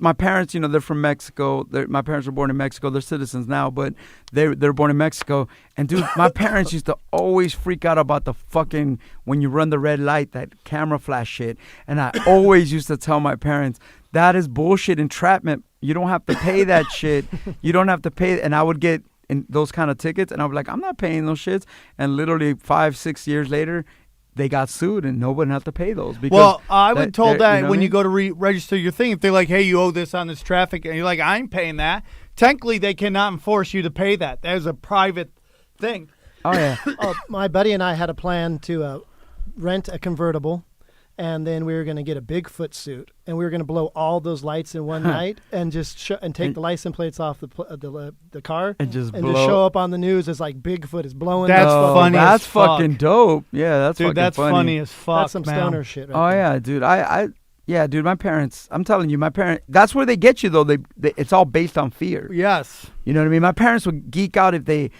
My parents, they're from Mexico. My parents were born in Mexico. They're citizens now, but they're born in Mexico. And, dude, my parents used to always freak out about the fucking, when you run the red light, that camera flash shit. And I always used to tell my parents, that is bullshit entrapment. You don't have to pay that shit. You don't have to pay. And I would get in those kind of tickets, and I was like, I'm not paying those shits. And literally 5-6 years later, they got sued and nobody had to pay those. Because I would told that when you go go to register your thing, if they're like, hey, you owe this on this traffic, and you're like, I ain't paying that. Technically, they cannot enforce you to pay that. That is a private thing. Oh, yeah. My buddy and I had a plan to rent a convertible, and then we were going to get a Bigfoot suit, and we were going to blow all those lights in one night and just take the license plates off the car and just show up on the news as like Bigfoot is blowing. That's funny. That's as fuck. fucking dope. Yeah, that's dude. Fucking That's funny as fuck. That's some stoner shit. Right oh there. yeah, dude. Yeah, dude. My parents. I'm telling you, my parents. That's where they get you though. They it's all based on fear. Yes. You know what I mean? My parents would geek out if they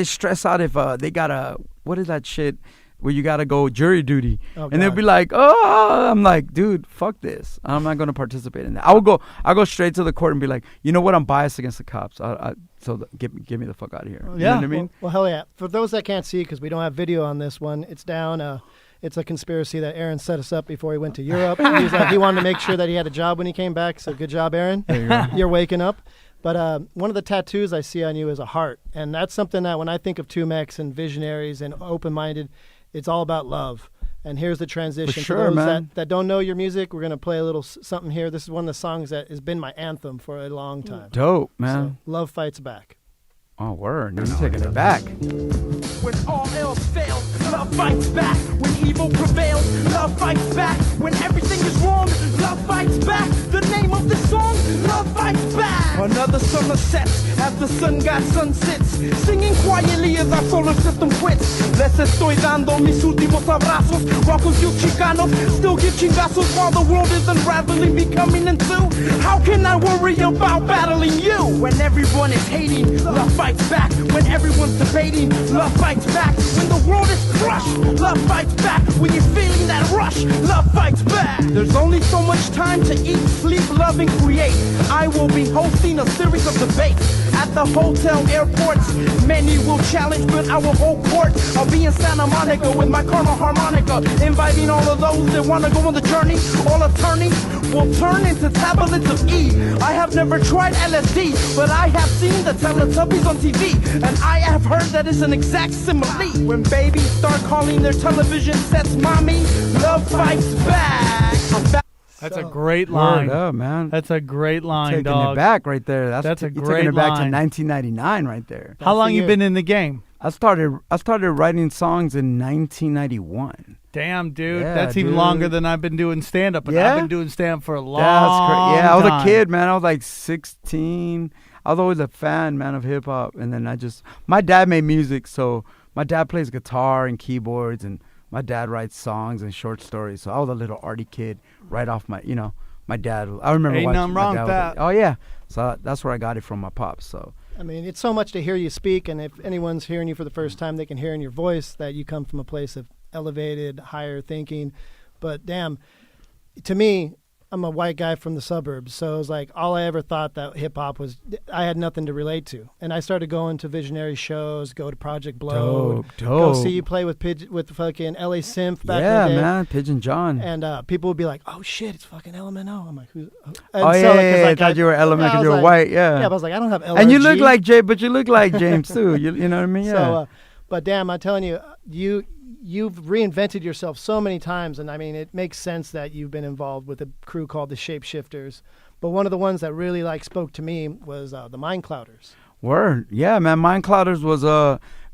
stress out if they got what is that shit where you gotta go jury duty, and they'll be like, "Oh," I'm like, "Dude, fuck this. I'm not gonna participate in that." I'll go straight to the court and be like, "You know what? I'm biased against the cops. So get me the fuck out of here." You know what I mean? Well, hell yeah. For those that can't see, because we don't have video on this one, it's down. It's a conspiracy that Aaron set us up before he went to Europe. He wanted to make sure that he had a job when he came back. So good job, Aaron. There you go. You're waking up. But one of the tattoos I see on you is a heart, and that's something that when I think of Tumex and visionaries and open-minded, it's all about love. And here's the transition. For For those man. that don't know your music, we're going to play a little something here. This is one of the songs that has been my anthem for a long time. Dope, man. So, Love Fights Back. Oh, word. You're taking it back. When all else fails, love fights back. When evil prevails, love fights back. When everything is wrong, love fights back. The name of the song, Love Fights Back. Another summer sets as the sun god sunsets, singing quietly as our solar system quits. Les estoy dando mis últimos abrazos. Rock with you chicanos, still give chingazos while the world is unraveling, becoming into. How can I worry about battling you? When everyone is hating, love fights back. When everyone's debating, love fights back. When the world is crushed, love fights back. When you're feeling that rush, love fights back. There's only so much time to eat, sleep, love, and create. I will be hosting a series of debates at the hotel airports. Many will challenge, but I will hold court. I'll be in Santa Monica with my caramel harmonica, inviting all of those that want to go on the journey. All attorneys will turn into tablets of E. I have never tried LSD, but I have seen the Teletubbies on TV, and I have heard that it's an exact simile. When babies start calling their television sets mommy, love fights back. That's a great line. Word up, man. That's a great line, taking dog. it back right there. That's a you're great taking it back line. to 1999 right there. How long you been in the game? I started writing songs in 1991. Damn, dude. Yeah, That's even dude. longer than I've been doing stand-up. And Yeah? I've been doing stand-up for a long Yeah, I was time. a kid, man. I was like 16. I was always a fan, man, of hip-hop. And then my dad made music, so my dad plays guitar and keyboards, and my dad writes songs and short stories. So I was a little arty kid right off my dad. I remember Ain't watching nothing my wrong dad with was that. like, oh, yeah. So that's where I got it from my pops, so. I mean, it's so much to hear you speak, and if anyone's hearing you for the first time, they can hear in your voice that you come from a place of elevated, higher thinking. But damn, to me, I'm a white guy from the suburbs, so it was like all I ever thought that hip-hop was, I had nothing to relate to. And I started going to visionary shows, go to Project Blow, go see you play with fucking LA Synth back in the day. Man, Pigeon John. And people would be like, "Oh shit, it's fucking LMNO." I'm like, "Who's?" I thought you were Element because you were white, yeah. Yeah, but I was like, I don't have LRG. And you look like Jay, but you look like James too. You know what I mean? Yeah. So, but damn, I'm telling you, you've reinvented yourself so many times, and I mean, it makes sense that you've been involved with a crew called the Shapeshifters. But one of the ones that really spoke to me was the Mind Clouders. Word, yeah, man. Mind Clouders was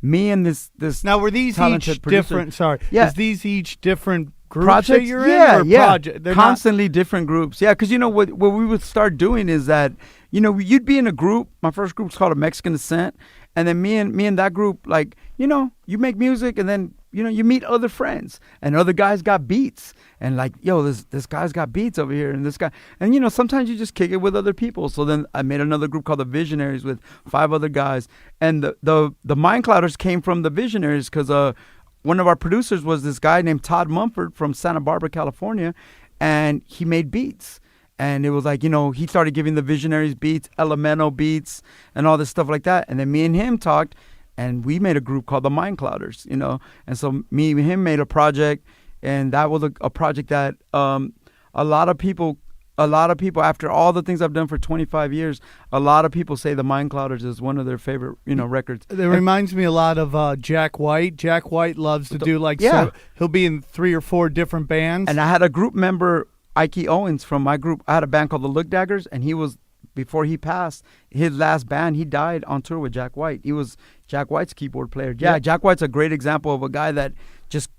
me and this. Now, were these each talented producer. different? Sorry, Yeah. Is these each different groups that projects. you're Yeah, in? Or yeah. project? They're not- Constantly different groups. Yeah, because you know what we would start doing is that, you know, you'd be in a group. My first group's called a Mexican Descent, and then me and that group, like, you know, you make music, and then, you know, you meet other friends, and other guys got beats, and like, yo, this guy's got beats over here, and this guy, and you know, sometimes you just kick it with other people. So then I made another group called the Visionaries with 5 other guys, and the Mind Clouders came from the Visionaries because one of our producers was this guy named Todd Mumford from Santa Barbara, California, and he made beats. And it was like, you know, he started giving the Visionaries beats, Elemental beats, and all this stuff like that. And then me and him talked, and we made a group called the Mind Clouders, you know. And so me and him made a project, and that was a project that a lot of people, after all the things I've done for 25 years, a lot of people say the Mind Clouders is one of their favorite, you know, records. It reminds me a lot of Jack White. Jack White loves to do like, yeah. so he'll be in 3 or 4 different bands. And I had a group member, Ike Owens, from my group. I had a band called the Look Daggers, and he was, before he passed, his last band, he died on tour with Jack White. He was Jack White's keyboard player. Yeah, Jack White's a great example of a guy that just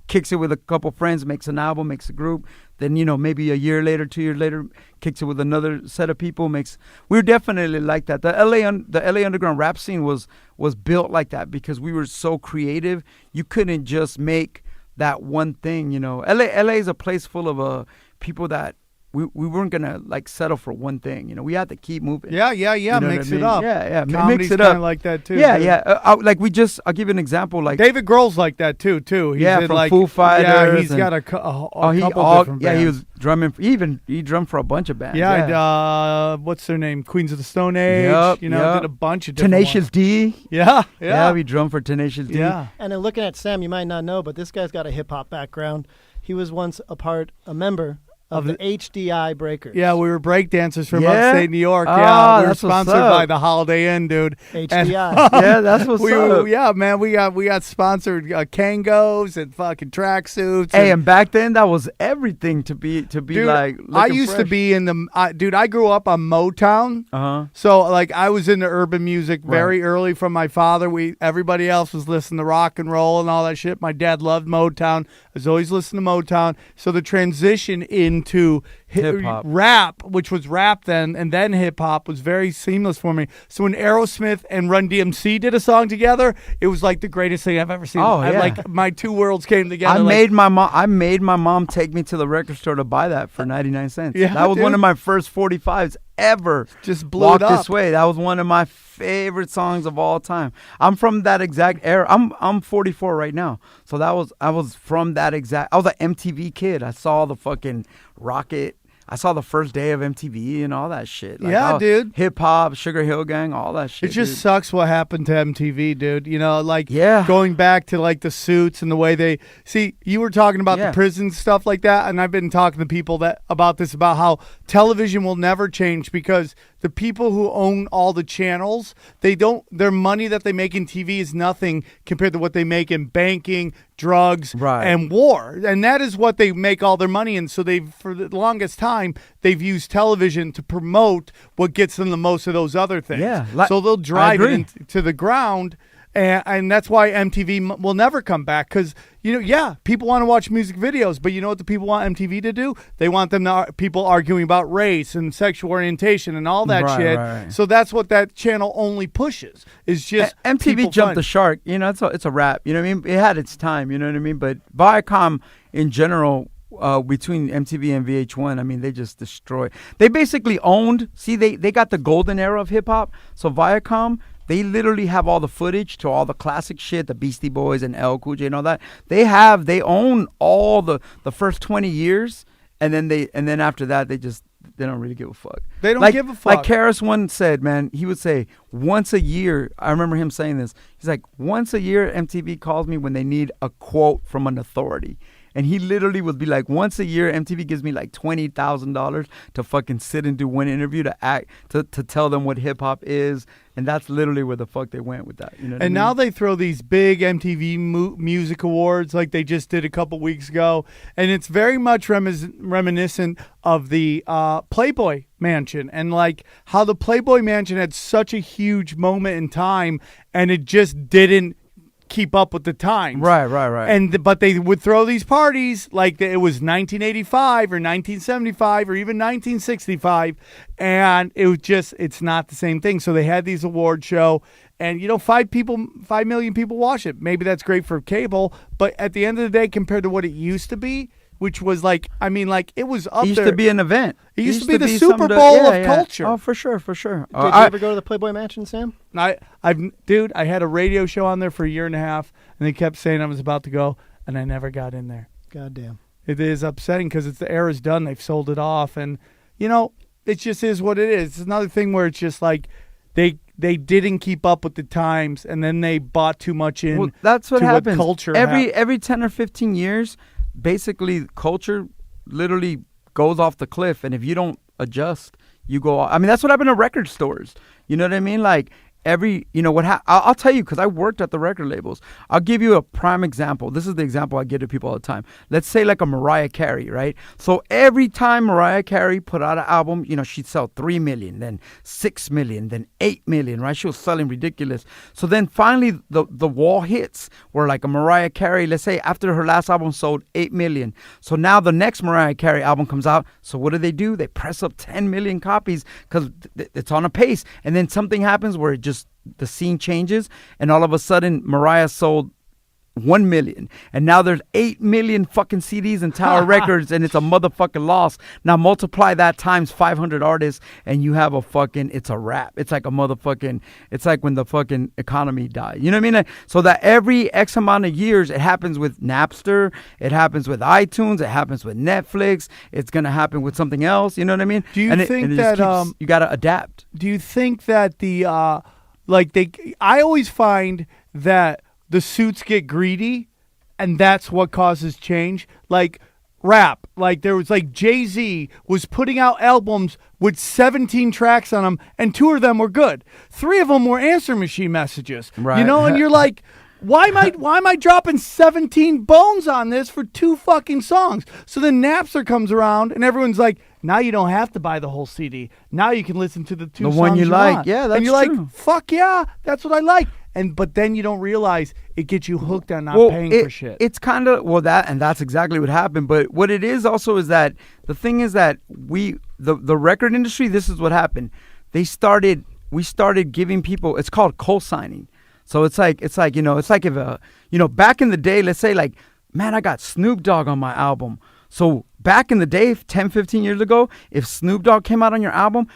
kicks it with a couple friends, makes an album, makes a group. Then, you know, maybe a year later, 2 years later, kicks it with another set of people. We're definitely like that. The LA underground rap scene was built like that because we were so creative. You couldn't just make that one thing, you know. LA is a place full of people that we weren't gonna like settle for one thing, you know. We had to keep moving. Yeah. You know Mix what I it mean? up. Yeah. Comedy's Mix it up. kinda like that too. Yeah, dude. yeah. Like I'll give you an example. Like David Grohl's like that too. He's Yeah, in from like, Foo Fighters Yeah, he's and- got a couple different bands. he was drumming. He drummed for a bunch of bands. Yeah, what's their name? Queens of the Stone Age. Yep, you know, yep. did a bunch of different Tenacious ones. D. Yeah. We drummed for Tenacious D. Yeah. And then looking at Sam, you might not know, but this guy's got a hip hop background. He was once a member of the HDI Breakers. Yeah, we were breakdancers from Yeah? upstate New York. Ah, Yeah, we were that's what's sponsored up. by the Holiday Inn, dude. HDI. Yeah, that's what's up. Yeah, man, we got sponsored Kangos and fucking tracksuits. Hey, and back then that was everything to be dude, like. I used to be in the dude. I grew up on Motown. So like I was into urban music very early from my father. Everybody else was listening to rock and roll and all that shit. My dad loved Motown. I was always listening to Motown. So the transition into Hip-hop. rap, which was rap then, and then hip-hop was very seamless for me. So when Aerosmith and Run DMC did a song together, it was like the greatest thing I've ever seen. Oh, yeah. Like my two worlds came together. I made my mom take me to the record store to buy that for 99 cents. Yeah, that was one dude. of my first 45s ever. Just blew Walk it up. This Way. That was one of my favorite songs of all time. I'm from that exact era. I'm 44 right now. So I was from that exact. I was an MTV kid. I saw the fucking Rocket. I saw the first day of MTV and all that shit. Yeah, dude. Hip hop, Sugar Hill Gang, all that shit. It just dude. sucks what happened to MTV, dude. You know, like Yeah. going back to like the suits and the way they see. You were talking about the prison stuff like that, and I've been talking to people about how television will never change because the people who own all the channels, their money that they make in TV is nothing compared to what they make in banking, drugs, and war. And that is what they make all their money in. So for the longest time, they've used television to promote what gets them the most of those other things. Yeah, so they'll drive it to the ground. And that's why MTV will never come back because, people want to watch music videos, but you know what the people want MTV to do? They want people arguing about race and sexual orientation and all that shit. Right. So that's what that channel only pushes is just MTV jumped the shark. You know, it's a wrap. You know what I mean? It had its time. You know what I mean? But Viacom in general, between MTV and VH1, I mean, they just destroyed. They basically owned. See, they got the golden era of hip hop. So Viacom. They literally have all the footage to all the classic shit, the Beastie Boys and LL Cool J and all that. They own all the first 20 years, and then after that they don't really give a fuck. They don't give a fuck. Like Karis once said, man, he would say once a year. I remember him saying this. He's like, once a year MTV calls me when they need a quote from an authority. And he literally would be like, once a year, MTV gives me like $20,000 to fucking sit and do one interview to tell them what hip hop is. And that's literally where the fuck they went with that. You know what I mean? Now they throw these big MTV music awards like they just did a couple weeks ago. And it's very much reminiscent of the Playboy Mansion and like how the Playboy Mansion had such a huge moment in time and it just didn't keep up with the times. Right. But they would throw these parties like it was 1985 or 1975 or even 1965, and it's not the same thing. So they had these award show, and 5 million people watch it. Maybe that's great for cable, but at the end of the day, compared to what it used to be, which was it was up there. It used to be an event. It used to be the Super Bowl of culture. Oh, for sure. Did you ever go to the Playboy Mansion, Sam? I had a radio show on there for a year and a half, and they kept saying I was about to go, and I never got in there. Goddamn. It is upsetting because the era's done. They've sold it off, and it just is what it is. It's another thing where it's just like they didn't keep up with the times, and then they bought too much in. Well, that's what happens. Culture every 10 or 15 years. Basically, culture literally goes off the cliff, and if you don't adjust, you go off. I mean, that's what happened to record stores. You know what I mean? Like I'll tell you, because I worked at the record labels. I'll give you a prime example. This is the example I give to people all the time. Let's say like a Mariah Carey, right? So every time Mariah Carey put out an album, she'd sell 3 million, then 6 million, then 8 million, right? She was selling ridiculous. So then finally the wall hits where like a Mariah Carey, let's say after her last album sold 8 million. So now the next Mariah Carey album comes out. So what do? They press up 10 million copies because it's on a pace. And then something happens where the scene changes, and all of a sudden Mariah sold 1 million, and now there's 8 million fucking CDs in Tower Records, and it's a motherfucking loss. Now multiply that times 500 artists, and you have it's a wrap. It's like it's like when the fucking economy died. You know what I mean? So that every X amount of years, it happens with Napster, it happens with iTunes, it happens with Netflix, it's gonna happen with something else. You know what I mean? Do you think that you gotta adapt? Do you think that I always find that the suits get greedy, and that's what causes change. Like rap, there was Jay-Z was putting out albums with 17 tracks on them, and 2 of them were good. 3 of them were answer machine messages. Right. And you're like, why am I dropping 17 bones on this for 2 fucking songs? So then Napster comes around, and everyone's like, now you don't have to buy the whole CD. Now you can listen to the 2 songs one you like. want. Yeah, that's and you're true. like, fuck yeah, that's what I like. But then you don't realize it gets you hooked on not paying for shit. It's kind of that's exactly what happened. But what it is also is that the thing is that the record industry, this is what happened. We started giving people, it's called co-signing. So it's like if back in the day, let's say man, I got Snoop Dogg on my album. So back in the day, 10, 15 years ago, if Snoop Dogg came out on your album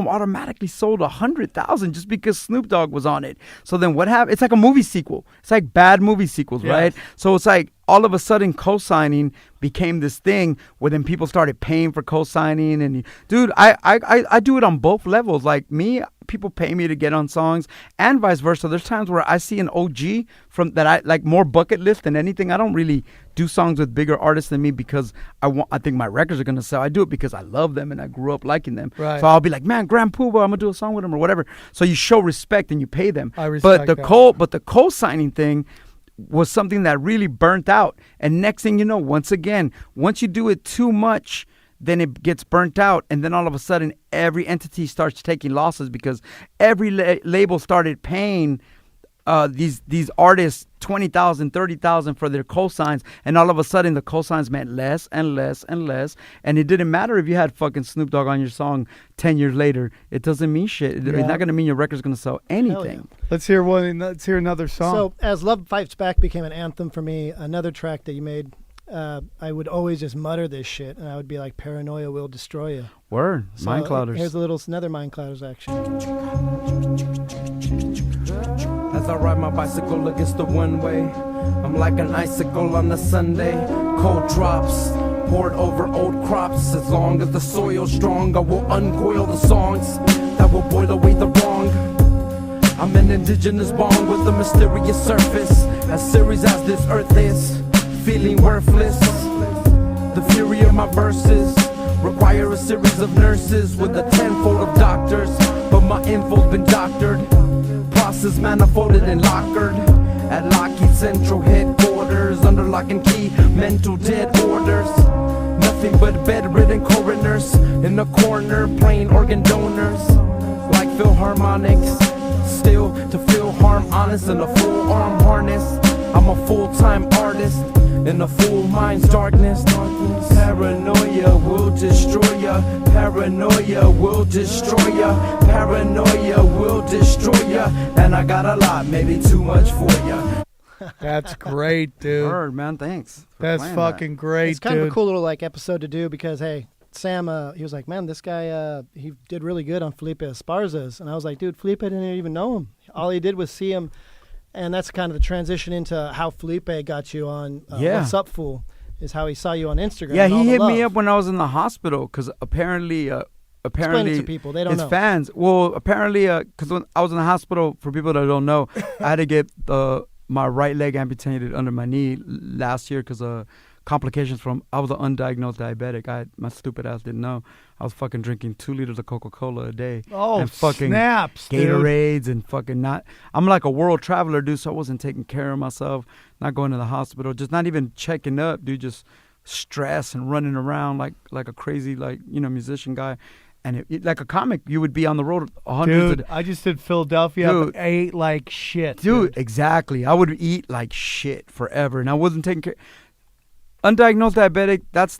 automatically sold 100,000 just because Snoop Dogg was on it. So then what happened? It's like a movie sequel. It's like bad movie sequels, right? So it's like all of a sudden co-signing became this thing where then people started paying for co-signing. And dude, I do it on both levels. Like me, people pay me to get on songs and vice versa. There's times where I see an OG from that I like more bucket list than anything. I don't really do songs with bigger artists than me because I think my records are going to sell. I do it because I love them and I grew up liking them. Right. So I'll be like, man, Grand Poobah, I'm going to do a song with him or whatever. So you show respect and you pay them. I respect but the co-signing thing was something that really burnt out. And next thing you know, once you do it too much, then it gets burnt out. And then all of a sudden, every entity starts taking losses because every label started paying these artists $20,000, $30,000 for their cosigns, and all of a sudden the cosigns meant less and less and less, and it didn't matter if you had fucking Snoop Dogg on your song 10 years later. It doesn't mean shit. It's not going to mean your record's going to sell anything. Yeah. Let's hear one. Let's hear another song. So as Love Fights Back became an anthem for me, another track that you made, I would always just mutter this shit, and I would be like, "Paranoia will destroy you." Word. So Mind Clouders. Here's another Mind Clouders action. As I ride my bicycle against the one-way, I'm like an icicle on a Sunday. Cold drops poured over old crops. As long as the soil's strong, I will uncoil the songs that will boil away the wrong. I'm an indigenous bong with a mysterious surface, as serious as this earth is, feeling worthless. The fury of my verses require a series of nurses with a tenfold of doctors, but my info's been doctored. Process manifolded and lockered at Lockheed Central headquarters, under lock and key, mental dead orders. Nothing but bedridden coroners in the corner, playing organ donors like Philharmonics. Still, to feel harm honest in a full arm harness. I'm a full-time artist in a full mind's darkness. Paranoia will destroy ya. Paranoia will destroy ya. Paranoia will destroy ya. And I got a lot, maybe too much for ya. That's great, dude. Word, man. Thanks. for That's playing fucking great, It's kind dude. of a cool little like episode to do because hey, Sam, he was like, man, this guy, he did really good on Felipe Esparza's, and I was like, dude, Felipe didn't even know him. All he did was see him, and that's kind of the transition into how Felipe got you on What's Up, Fool, is how he saw you on Instagram. Yeah, and all he the hit me love. up when I was in the hospital because apparently Explain it to people, they don't his know. fans. Well, apparently, because when I was in the hospital, for people that don't know, I had to get my right leg amputated under my knee last year because of complications from. I was an undiagnosed diabetic. My stupid ass didn't know. I was fucking drinking 2 liters of Coca-Cola a day. Oh, and fucking snaps, dude. Gatorades and fucking not. I'm like a world traveler, dude. So I wasn't taking care of myself, not going to the hospital, just not even checking up, dude. Just stress and running around like a crazy musician guy. And like a comic, you would be on the road hundreds Dude, I just did Philadelphia. Dude. I ate like shit. Dude, exactly. I would eat like shit forever, and I wasn't taking care. Undiagnosed diabetic. That's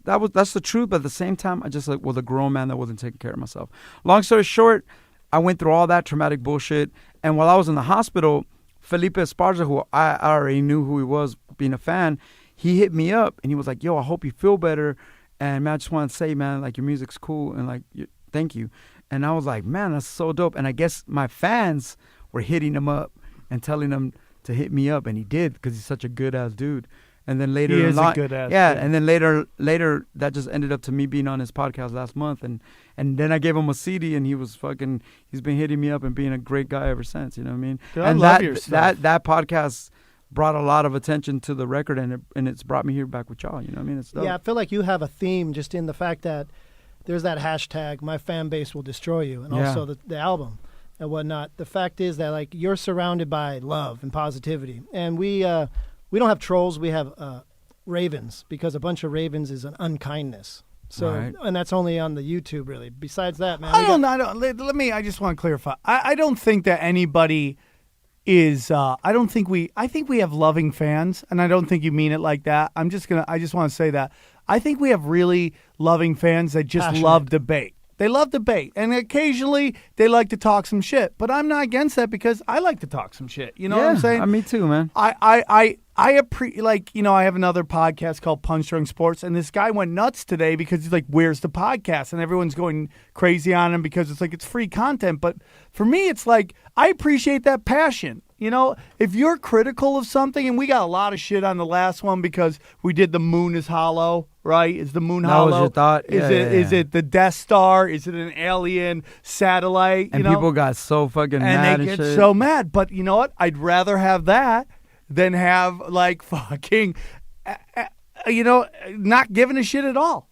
the truth. But at the same time, I just was a grown man that wasn't taking care of myself. Long story short, I went through all that traumatic bullshit, and while I was in the hospital, Felipe Esparza, who I already knew who he was, being a fan, he hit me up and he was like, "Yo, I hope you feel better." And man, I just want to say, man, like your music's cool and like thank you. And I was like, man, that's so dope. And I guess my fans were hitting him up and telling him to hit me up, and he did because he's such a good ass dude. And then later, He is a good ass yeah. dude. And then later, that just ended up to me being on his podcast last month, and then I gave him a CD, and he's been hitting me up and being a great guy ever since. You know what I mean? Dude, and I love your stuff. that podcast brought a lot of attention to the record, and it's brought me here back with y'all. You know what I mean? It's dope. Yeah, I feel like you have a theme just in the fact that there's that hashtag, my fan base will destroy you, and Yeah. also the album and whatnot. The fact is that like you're surrounded by love and positivity, and we don't have trolls, we have ravens, because a bunch of ravens is an unkindness. So, Right. and that's only on the YouTube, really. Besides that, man, I just want to clarify. I don't think that anybody is, I think we have loving fans, and I don't think you mean it like that. I just want to say that. I think we have really loving fans that just Passionate. love debate. They love debate, and occasionally they like to talk some shit. But I'm not against that because I like to talk some shit. You know what I'm saying? Me too, man. I have another podcast called Punch Drunk Sports, and this guy went nuts today because he's like, "Where's the podcast?" And everyone's going crazy on him because it's like it's free content. But for me, it's like I appreciate that passion. You know, if you're critical of something, and we got a lot of shit on the last one because we did the moon is hollow, right? Is the moon That hollow? was your thought? Is Yeah, Is it the Death Star? Is it an alien satellite? And you know? people got so fucking mad And they and get shit. so mad. But you know what? I'd rather have that than have like fucking, not giving a shit at all.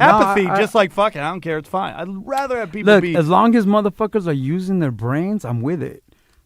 No, Apathy, I- just like fucking, I don't care. It's fine. I'd rather have people Look, be. as long as motherfuckers are using their brains, I'm with it.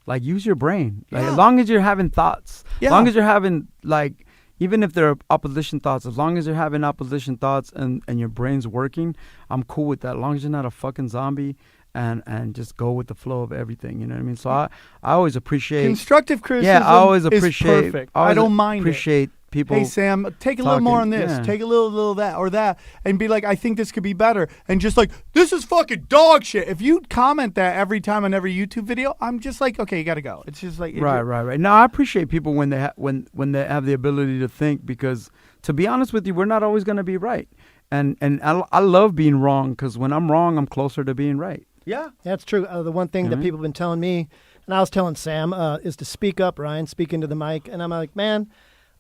Like, use your brain. Like, Yeah. as long as you're having thoughts. Yeah. As long as you're having, like, even if they're opposition thoughts, as long as you're having opposition thoughts and your brain's working, I'm cool with that. As long as you're not a fucking zombie and just go with the flow of everything. You know what I mean? So I always appreciate. Constructive criticism Yeah, I always is appreciate. perfect. I always I don't mind appreciate people. Hey, Sam, take a little more on talking. this. Yeah. Take a little of that or that. And be like, I think this could be better. And just like, this is fucking dog shit. If you comment that every time on every YouTube video, I'm just like, okay, you got to go. It's just like. Right. No, I appreciate people when they when they have the ability to think, because to be honest with you, we're not always going to be right. And I love being wrong, because when I'm wrong, I'm closer to being right. Yeah. That's true. The one thing that people have been telling me, and I was telling Sam, is to speak up, Ryan, speak into the mic. And I'm like, man,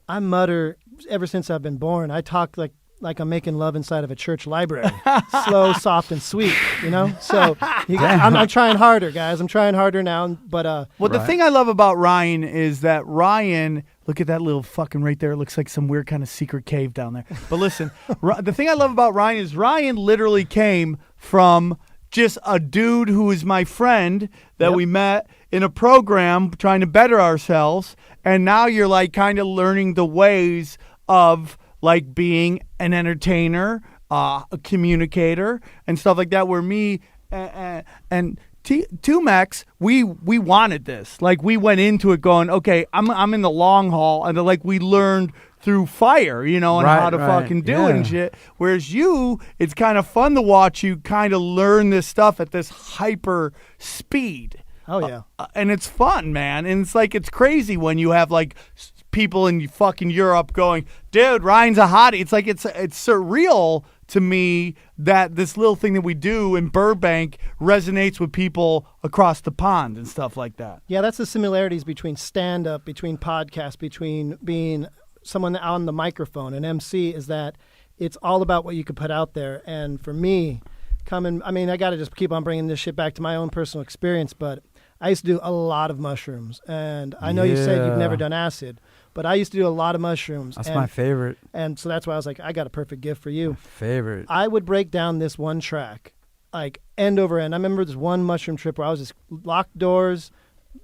I mutter ever since I've been born. I talk like I'm making love inside of a church library. Slow, soft, and sweet, you know? So I'm trying harder, guys. I'm trying harder now. But Well, the thing I love about Ryan is that Ryan, look at that little fucking right there. It looks like some weird kind of secret cave down there. But listen, the thing I love about Ryan is Ryan literally came from just a dude who is my friend that we met in a program trying to better ourselves. And now you're like kind of learning the ways of like being an entertainer, a communicator and stuff like that, where me and Tumex, we wanted this. Like, we went into it going, okay, I'm in the long haul, and like we learned through fire, and how to fucking do it and shit. Whereas you, it's kind of fun to watch you kind of learn this stuff at this hyper speed. Oh yeah, and it's fun, man. And it's crazy when you have like people in fucking Europe going, dude, Ryan's a hottie. It's like it's surreal to me that this little thing that we do in Burbank resonates with people across the pond and stuff like that. Yeah, that's the similarities between stand-up, between podcasts, between being someone on the microphone, an MC, is that it's all about what you could put out there. And for me, I got to just keep on bringing this shit back to my own personal experience, but I used to do a lot of mushrooms. And I know you said you've never done acid, but I used to do a lot of mushrooms. That's my favorite. And so that's why I was like, I got a perfect gift for you. My favorite. I would break down this one track, like end over end. I remember this one mushroom trip where I was just locked doors,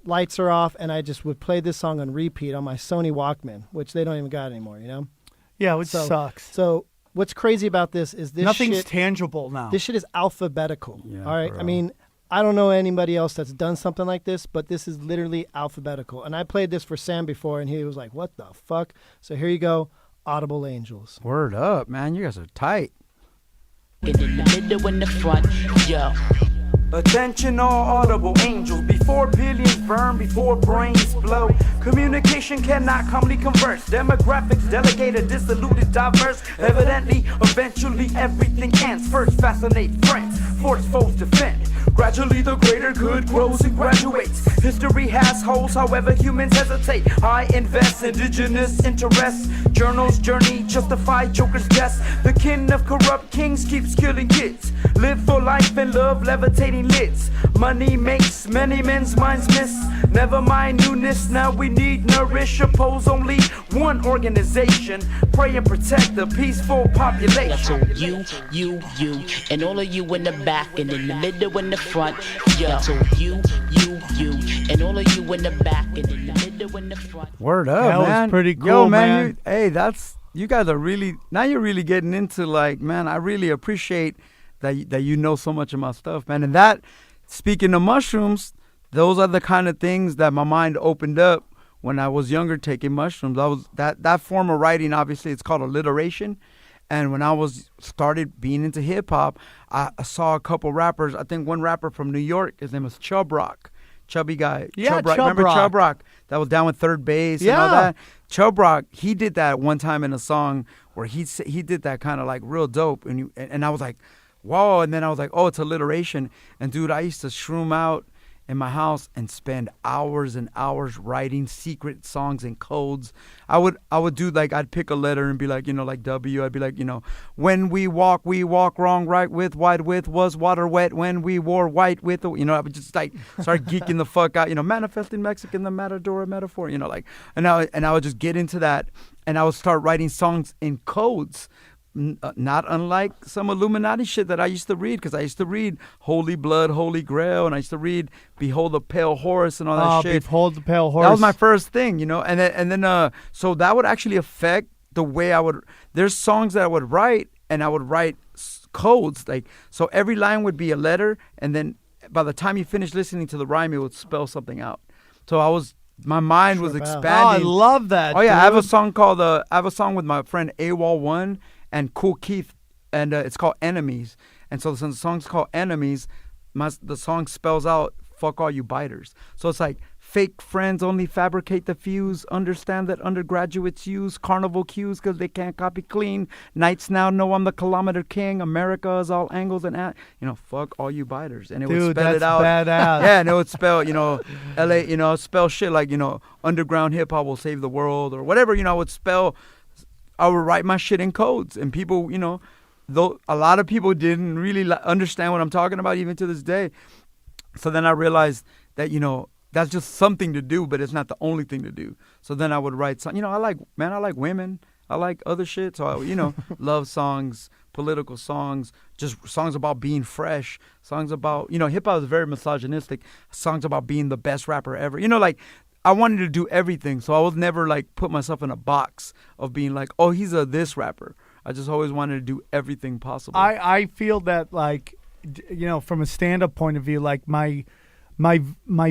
lights are off, and I just would play this song on repeat on my Sony Walkman, which they don't even got anymore, Yeah, which sucks. So what's crazy about this is this nothing's shit, tangible now. This shit is alphabetical. Yeah, all right. bro. I mean, I don't know anybody else that's done something like this, but this is literally alphabetical. And I played this for Sam before, and he was like, "What the fuck?" So here you go, Audible Angels. Word up, man. You guys are tight. In the middle in the front, yo. Attention all audible angels, before billions burn, before brains blow. Communication cannot calmly converse. Demographics delegated, dissoluted, diverse. Evidently, eventually everything ends. First fascinate friends, force foes defend. Gradually the greater good grows and graduates. History has holes, however humans hesitate. I invest indigenous interests. Journals journey justify joker's guess. The kin of corrupt kings keeps killing kids. Live for life and love levitating lids. Money makes many men's minds miss. Never mind newness, now we need nourish. Oppose only one organization. Pray and protect the peaceful population. So you, and all of you in the back and in the middle in the front, yo. So you, and all of you in the back and in the middle in the front. Word up, That was man. pretty cool, Yo, man. You guys are really, now you're really getting into like, man, I really appreciate that you know so much of my stuff, man. And that, speaking of mushrooms, those are the kind of things that my mind opened up when I was younger taking mushrooms. I was that form of writing, obviously, it's called alliteration. And when I started being into hip hop, I saw a couple rappers. I think one rapper from New York, his name was Chub Rock. Chubby guy. Yeah, Chub Rock. Chub Remember Rock. Chub Rock? That was down with Third Base and all that. Chub Rock, he did that one time in a song where he did that kind of like real dope. And I was like, whoa. And then I was like, oh, it's alliteration. And dude, I used to shroom out in my house and spend hours and hours writing secret songs and codes. I would do like, I'd pick a letter and be like, like W. I'd be like, when we walk wrong, right with, wide with, was water wet, when we wore white with, I would just like start geeking the fuck out, manifesting Mexican, the matador metaphor, and I would just get into that, and I would start writing songs in codes. Not unlike some Illuminati shit that I used to read, because I used to read Holy Blood, Holy Grail, and I used to read Behold the Pale Horse and all that shit. Behold the Pale Horse. That was my first thing, and then so that would actually affect the way I would. There's songs that I would write, and I would write codes, like, so every line would be a letter, and then by the time you finish listening to the rhyme, it would spell something out. So my mind was expanding. Oh, I love that. Oh yeah, dude. I have a song with my friend AWOL1 and Cool Keith, and it's called Enemies. And so since the song's called Enemies, the song spells out "fuck all you biters." So it's like, fake friends only fabricate the fuse. Understand that undergraduates use carnival cues because they can't copy clean. Knights now know I'm the kilometer king. America is all angles and fuck all you biters. And it would spell it out. Badass. Yeah, and it would spell, LA, spell shit like, underground hip hop will save the world or whatever, I would spell. I would write my shit in codes, and people, though a lot of people didn't really understand what I'm talking about even to this day. So then I realized that, that's just something to do, but it's not the only thing to do. So then I would write something, I like women. I like other shit. So I, love songs, political songs, just songs about being fresh, songs about, hip hop is very misogynistic, songs about being the best rapper ever. I wanted to do everything, so I was never like put myself in a box of being like, oh, he's this rapper. I just always wanted to do everything possible. I feel that like from a stand-up point of view, like my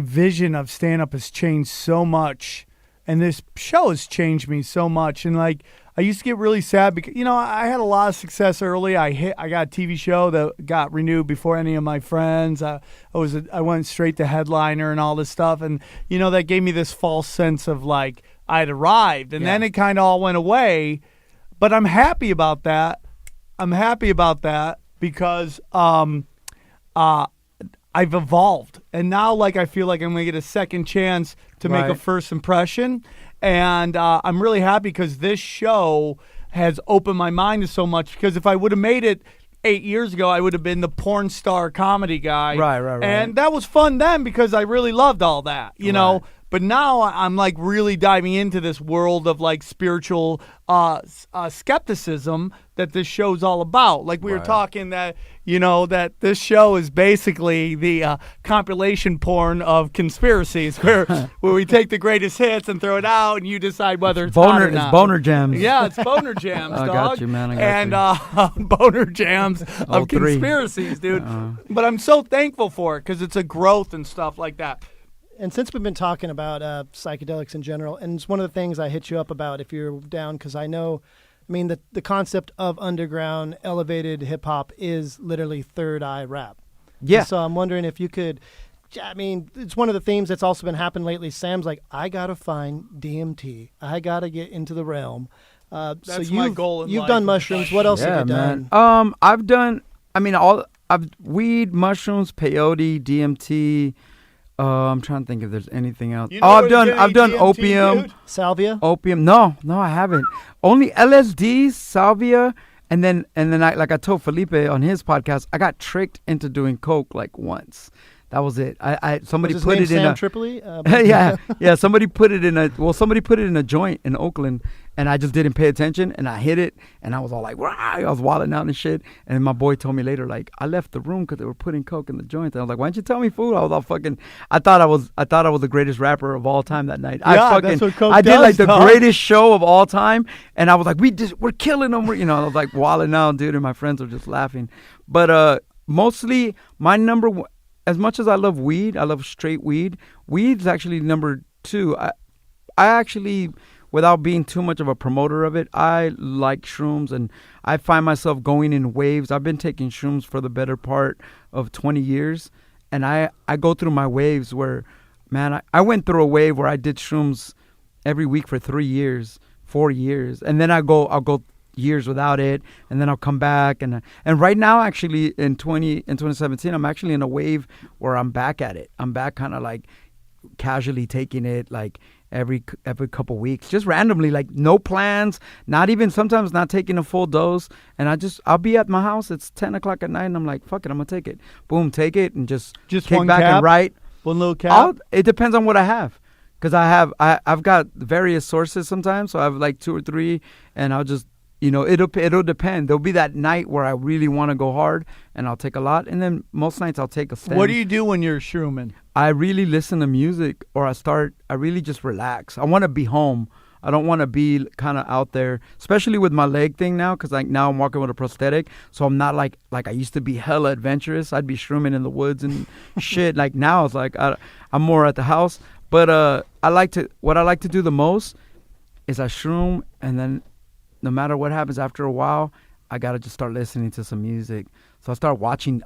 vision of stand-up has changed so much, and this show has changed me so much. And like, I used to get really sad because I had a lot of success early. I got a TV show that got renewed before any of my friends. I went straight to headliner and all this stuff, and that gave me this false sense of like I'd arrived, and then it kind of all went away. But I'm happy about that. Because I've evolved, and now like I feel like I'm gonna get a second chance to make a first impression, and I'm really happy because this show has opened my mind to so much. Because if I would have made it 8 years ago, I would have been the porn star comedy guy, right, and that was fun then because I really loved all that, know. But now I'm like really diving into this world of like spiritual skepticism that this show's all about. Like we were talking that, that this show is basically the compilation porn of conspiracies where we take the greatest hits and throw it out and you decide whether it's hot or not. It's boner jams. Yeah, it's boner jams, dog. I got you, man. And boner jams of conspiracies, dude. But I'm so thankful for it because it's a growth and stuff like that. And since we've been talking about psychedelics in general, and it's one of the things I hit you up about if you're down, because I know, the concept of underground elevated hip hop is literally third eye rap. Yeah. And so I'm wondering if you could, it's one of the themes that's also been happening lately. Sam's like, I got to find DMT. I got to get into the realm. That's my goal in life. You've done mushrooms. What else have you done? done? I've done, weed, mushrooms, peyote, DMT. I'm trying to think if there's anything else. I've done DMT, opium, dude? Salvia. Opium. No, I haven't. Only LSD, salvia, and then I told Felipe on his podcast, I got tricked into doing coke like once. That was it. Somebody was his put name it Sam in a Tripoli. yeah. Somebody put it in a joint in Oakland, and I just didn't pay attention, and I hit it, and I was all like, "Wow!" I was wilding out and shit. And my boy told me later, like, I left the room because they were putting coke in the joint. And I was like, "Why didn't you tell me, fool?" I was all fucking. I thought I was the greatest rapper of all time that night. That's what coke I did like does, the greatest show of all time, and I was like, we're killing them. I was like wilding out, dude, and my friends were just laughing. But mostly my number one. As much as I love weed, I love straight weed. Weed's actually number 2. I actually, without being too much of a promoter of it, I like shrooms, and I find myself going in waves. I've been taking shrooms for the better part of 20 years, and I go through my waves where, man, I went through a wave where I did shrooms every week for 3 years, 4 years, and then I'll go years without it, and then I'll come back, and right now actually in 2017 I'm actually in a wave where I'm back at it. I'm back kind of like casually taking it like every couple weeks, just randomly, like no plans, not even sometimes not taking a full dose, and I'll be at my house, it's 10 o'clock at night, and I'm like, fuck it, I'm gonna take it. Boom, take it, and just kick one back cap? and write. One little cap? It depends on what I have. Because I've got various sources sometimes, so I have like 2 or 3, and I'll just, it'll depend. There'll be that night where I really want to go hard, and I'll take a lot. And then most nights I'll take a stem. What do you do when you're shrooming? I really listen to music, or I really just relax. I want to be home. I don't want to be kind of out there, especially with my leg thing now, because like now I'm walking with a prosthetic, so I'm not like I used to be hella adventurous. I'd be shrooming in the woods and shit. Like now it's like I'm more at the house. But what I like to do the most is I shroom, and then no matter what happens after a while, I got to just start listening to some music. So I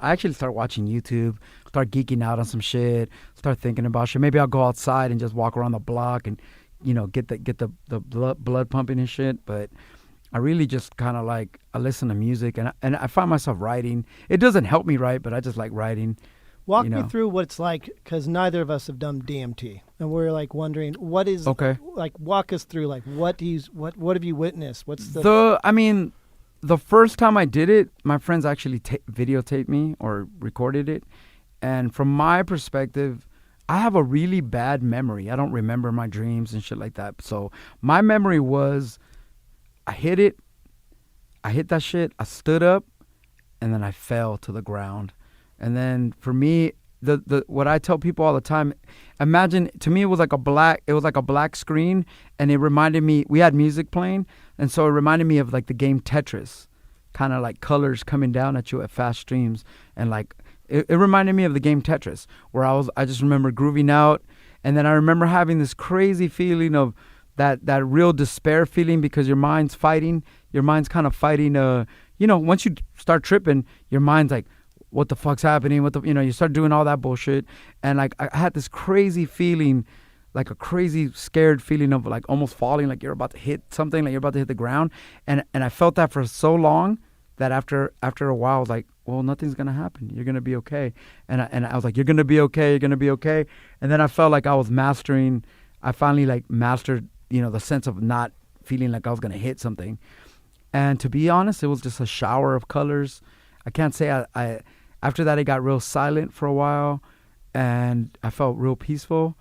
actually start watching YouTube, start geeking out on some shit, start thinking about shit. Maybe I'll go outside and just walk around the block and, get the blood pumping and shit. But I really just kind of like, I listen to music, and I find myself writing. It doesn't help me write, but I just like writing. Walk me through what it's like, because neither of us have done DMT, and we're like wondering what is like. Walk us through, like, what have you witnessed? What's the first time I did it, my friends actually videotaped me or recorded it, and from my perspective, I have a really bad memory. I don't remember my dreams and shit like that. So my memory was, I hit that shit, I stood up, and then I fell to the ground. And then for me, the what I tell people all the time, imagine, to me it was like a black screen, and it reminded me, we had music playing, and so it reminded me of like the game Tetris, kind of like colors coming down at you at fast streams, and like it reminded me of the game Tetris, where I just remember grooving out, and then I remember having this crazy feeling of that real despair feeling, because your mind's kind of fighting. Once you start tripping, your mind's like, what the fuck's happening? You start doing all that bullshit, and like I had this crazy feeling, like a crazy scared feeling of like almost falling, like you're about to hit something, like you're about to hit the ground, and I felt that for so long that after a while I was like, well, nothing's gonna happen. You're gonna be okay. And I was like, you're gonna be okay. You're gonna be okay. And then I felt like I finally like mastered, the sense of not feeling like I was gonna hit something. And to be honest, it was just a shower of colors. I can't say I after that it got real silent for a while, and I felt real peaceful.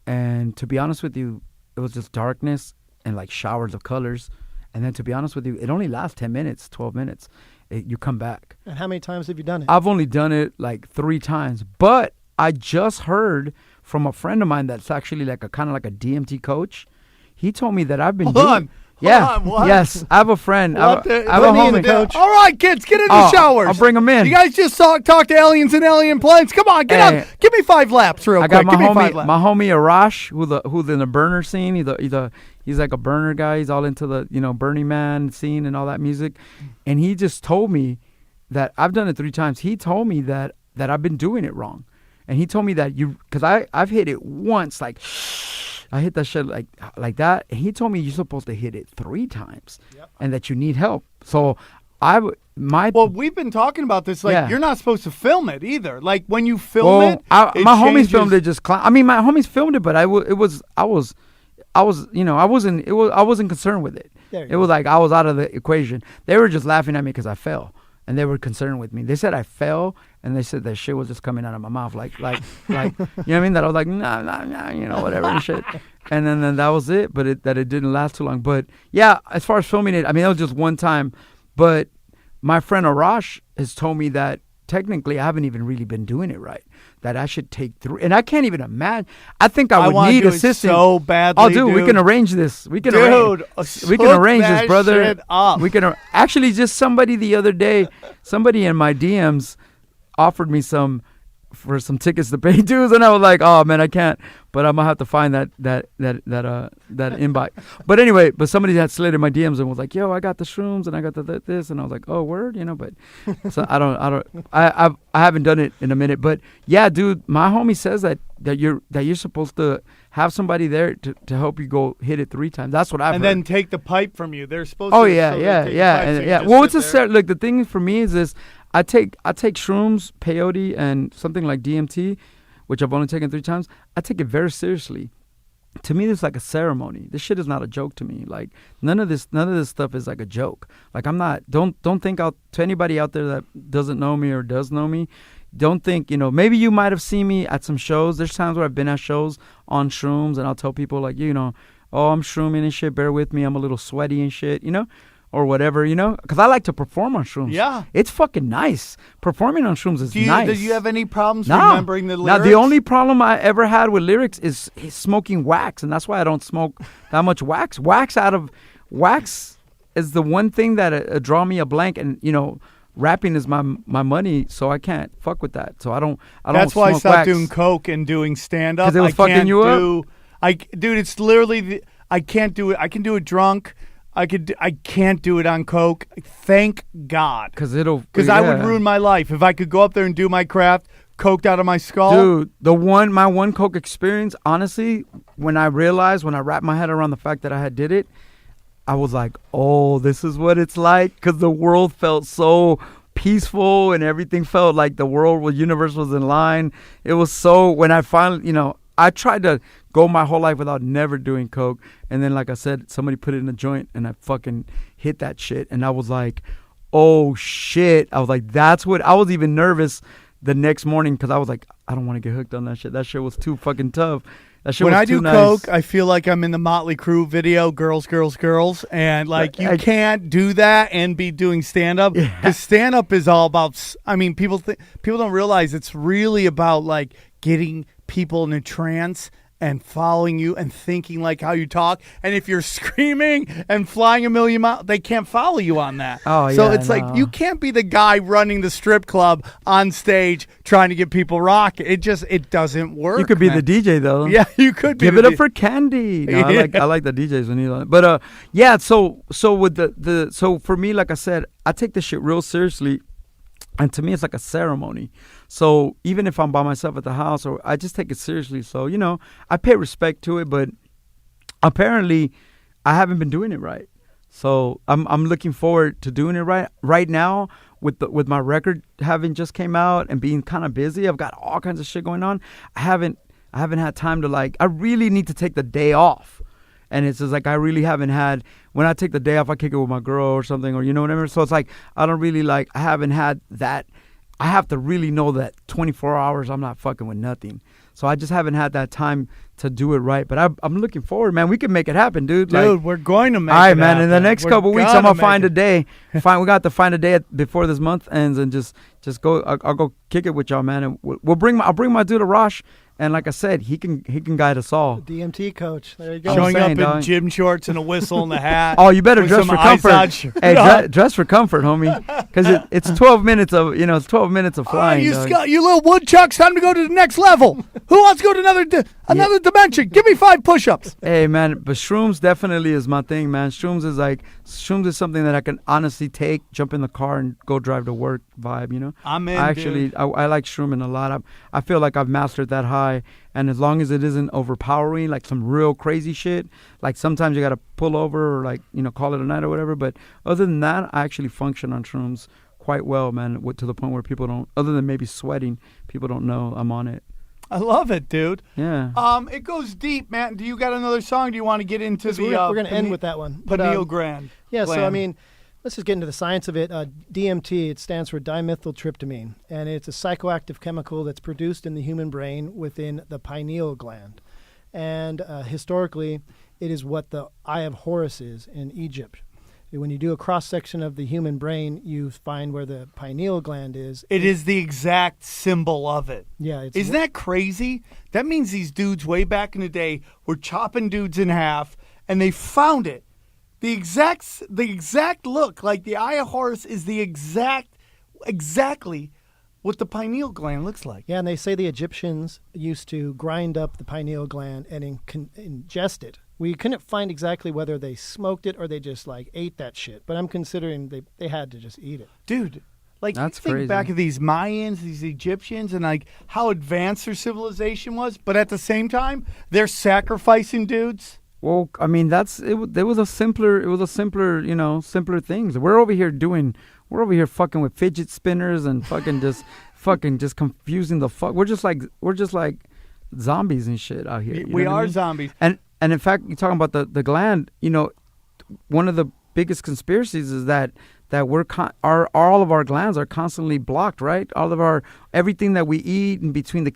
And to be honest with you, it was just darkness and like showers of colors. And then to be honest with you, it only lasts 10 minutes, 12 minutes. You come back. And how many times have you done it? I've only done it like 3 times. But I just heard from a friend of mine that's actually like a kind of like a DMT coach. He told me that I've been doing. Yes, I have a friend. I have a homie. Coach. All right, kids, get in the showers. I'll bring them in. You guys just talk to aliens and alien planes. Come on, get up. Give me 5 laps real quick. I got my Give me homie, 5 laps. my homie Arash, who's in the burner scene. He's like a burner guy. He's all into the Burning Man scene and all that music. And he just told me that I've done it 3 times. He told me that I've been doing it wrong, and he told me that because I've hit it once, like. I hit that shit like that. And he told me you're supposed to hit it 3 times, and that you need help. So Well, we've been talking about this. Like, you're not supposed to film it either. Like, when you film it, my homies filmed it just. My homies filmed it, but I wasn't concerned with it. It was like I was out of the equation. They were just laughing at me because I fell, and they were concerned with me. They said I fell, and they said that shit was just coming out of my mouth, like you know what I mean? That I was like, nah, whatever and shit. And then that was it. But it didn't last too long. But yeah, as far as filming it, I mean, it was just one time. But my friend Arash has told me that technically I haven't even really been doing it right. That I should take 3, and I can't even imagine. I think I would need assistance so badly. Oh, dude, we can arrange this. We can arrange this, brother. Shit up. We can actually just somebody the other day, somebody in my DMs offered me some tickets to pay dues, and I was like, oh man, I can't. But I'm gonna have to find that invite. But anyway, somebody had slid in my DMs and was like, yo, I got the shrooms and I got this, and I was like, oh word, But so I haven't done it in a minute. But yeah, dude, my homie says that you're supposed to have somebody there to help you go hit it 3 times. That's what I've heard. And then take the pipe from you. They're supposed to. Oh yeah. Well, look, the thing for me is this. I take shrooms, peyote, and something like DMT, which I've only taken 3 times. I take it very seriously. To me, it's like a ceremony. This shit is not a joke to me. Like none of this stuff is like a joke. Like I'm not. Don't think to anybody out there that doesn't know me or does know me. Don't think maybe you might have seen me at some shows. There's times where I've been at shows on shrooms, and I'll tell people like oh, I'm shrooming and shit. Bear with me. I'm a little sweaty and shit. Or whatever, because I like to perform on shrooms. Yeah. It's fucking nice. Performing on shrooms is nice. Do you have any problems remembering the lyrics? Now, the only problem I ever had with lyrics is smoking wax, and that's why I don't smoke that much wax. Wax is the one thing that draw me a blank, and, rapping is my money, so I can't fuck with that. So I don't That's why I smoke stopped wax. doing coke and doing stand-up. Because it was fucking you up? Dude, it's literally, I can't do it. I can do it drunk. I can't do it on coke. Thank God. Because I would ruin my life if I could go up there and do my craft coked out of my skull. Dude, my one coke experience, honestly, when I wrapped my head around the fact that I did it, I was like, oh, this is what it's like, because the world felt so peaceful and everything felt like the universe was in line. It was so, when I finally, I tried to go my whole life without never doing coke, and then like I said, somebody put it in a joint and I fucking hit that shit, and I was like, oh shit. I was like, that's what, I was even nervous the next morning because I was like, I don't want to get hooked on that shit. That shit was too fucking tough. That shit when was I too do nice. coke, I feel like I'm in the Motley Crue video, Girls, Girls, Girls, and like you can't do that and be doing stand-up, because stand-up is all about, I mean, people don't realize it's really about like getting people in a trance and following you and thinking like how you talk. And if you're screaming and flying a million miles, they can't follow you on that. Oh, so yeah, it's like you can't be the guy running the strip club on stage trying to get people rocking. It doesn't work. You could be man. the DJ though. Yeah, you could be. Give it up for Candy. No, I like the DJs when you. But yeah. So with so for me, like I said, I take this shit real seriously. And to me, it's like a ceremony. So even if I'm by myself at the house, or I just take it seriously. So, you know, I pay respect to it, but apparently I haven't been doing it right. So I'm looking forward to doing it right now with my record having just came out and being kind of busy. I've got all kinds of shit going on. I haven't had time to I really need to take the day off. And it's just like I really haven't had, when I take the day off, I kick it with my girl or something, or you know what I mean? So it's like I don't really I haven't had that. I have to really know that 24 hours I'm not fucking with nothing. So I just haven't had that time to do it right. But I'm looking forward, man. We can make it happen, dude. Dude, we're going to make it happen. All right, man. In the next couple weeks, I'm going to find a day. We got to find a day before this month ends and just go. I'll go kick it with y'all, man. And I'll bring my dude Arash. And like I said, he can guide us all. DMT coach. There you go. Showing up in gym shorts and a whistle and a hat. Oh, you better dress for comfort. Hey, dress for comfort, homie. Because it's 12 minutes of it's 12 minutes of flying. You little woodchucks, time to go to the next level. Who wants to go to another dimension? Give me 5 push-ups. Hey man, but shrooms definitely is my thing, man. Shrooms is something that I can honestly take, jump in the car and go drive to work vibe. You know, I'm in. I like shrooming a lot. I feel like I've mastered that high. And as long as it isn't overpowering, like some real crazy shit, like sometimes you got to pull over or call it a night or whatever. But other than that, I actually function on shrooms quite well, man, to the point where people don't, other than maybe sweating, people don't know I'm on it. I love it, dude. Yeah. It goes deep, man. Do you got another song? Do you want to get into the... We're going to end with that one. Pineal gland. Yeah, so I mean... Let's just get into the science of it. DMT, it stands for dimethyltryptamine, and it's a psychoactive chemical that's produced in the human brain within the pineal gland. And historically, it is what the Eye of Horus is in Egypt. When you do a cross-section of the human brain, you find where the pineal gland is. It is the exact symbol of it. Yeah. Isn't that crazy? That means these dudes way back in the day were chopping dudes in half, and they found it. The exact look, like the Eye of Horus is the exactly what the pineal gland looks like. Yeah, and they say the Egyptians used to grind up the pineal gland and ingest it. We couldn't find exactly whether they smoked it or they just ate that shit. But I'm considering they had to just eat it. Dude, that's think crazy. Back of these Mayans, these Egyptians, and how advanced their civilization was. But at the same time, they're sacrificing dudes. Well, I mean, it was a simpler things. We're over here fucking with fidget spinners and fucking just confusing the fuck. We're just like zombies and shit out here. We are zombies. And in fact, you're talking about the gland. One of the biggest conspiracies is that all of our glands are constantly blocked, right? All of everything that we eat in between the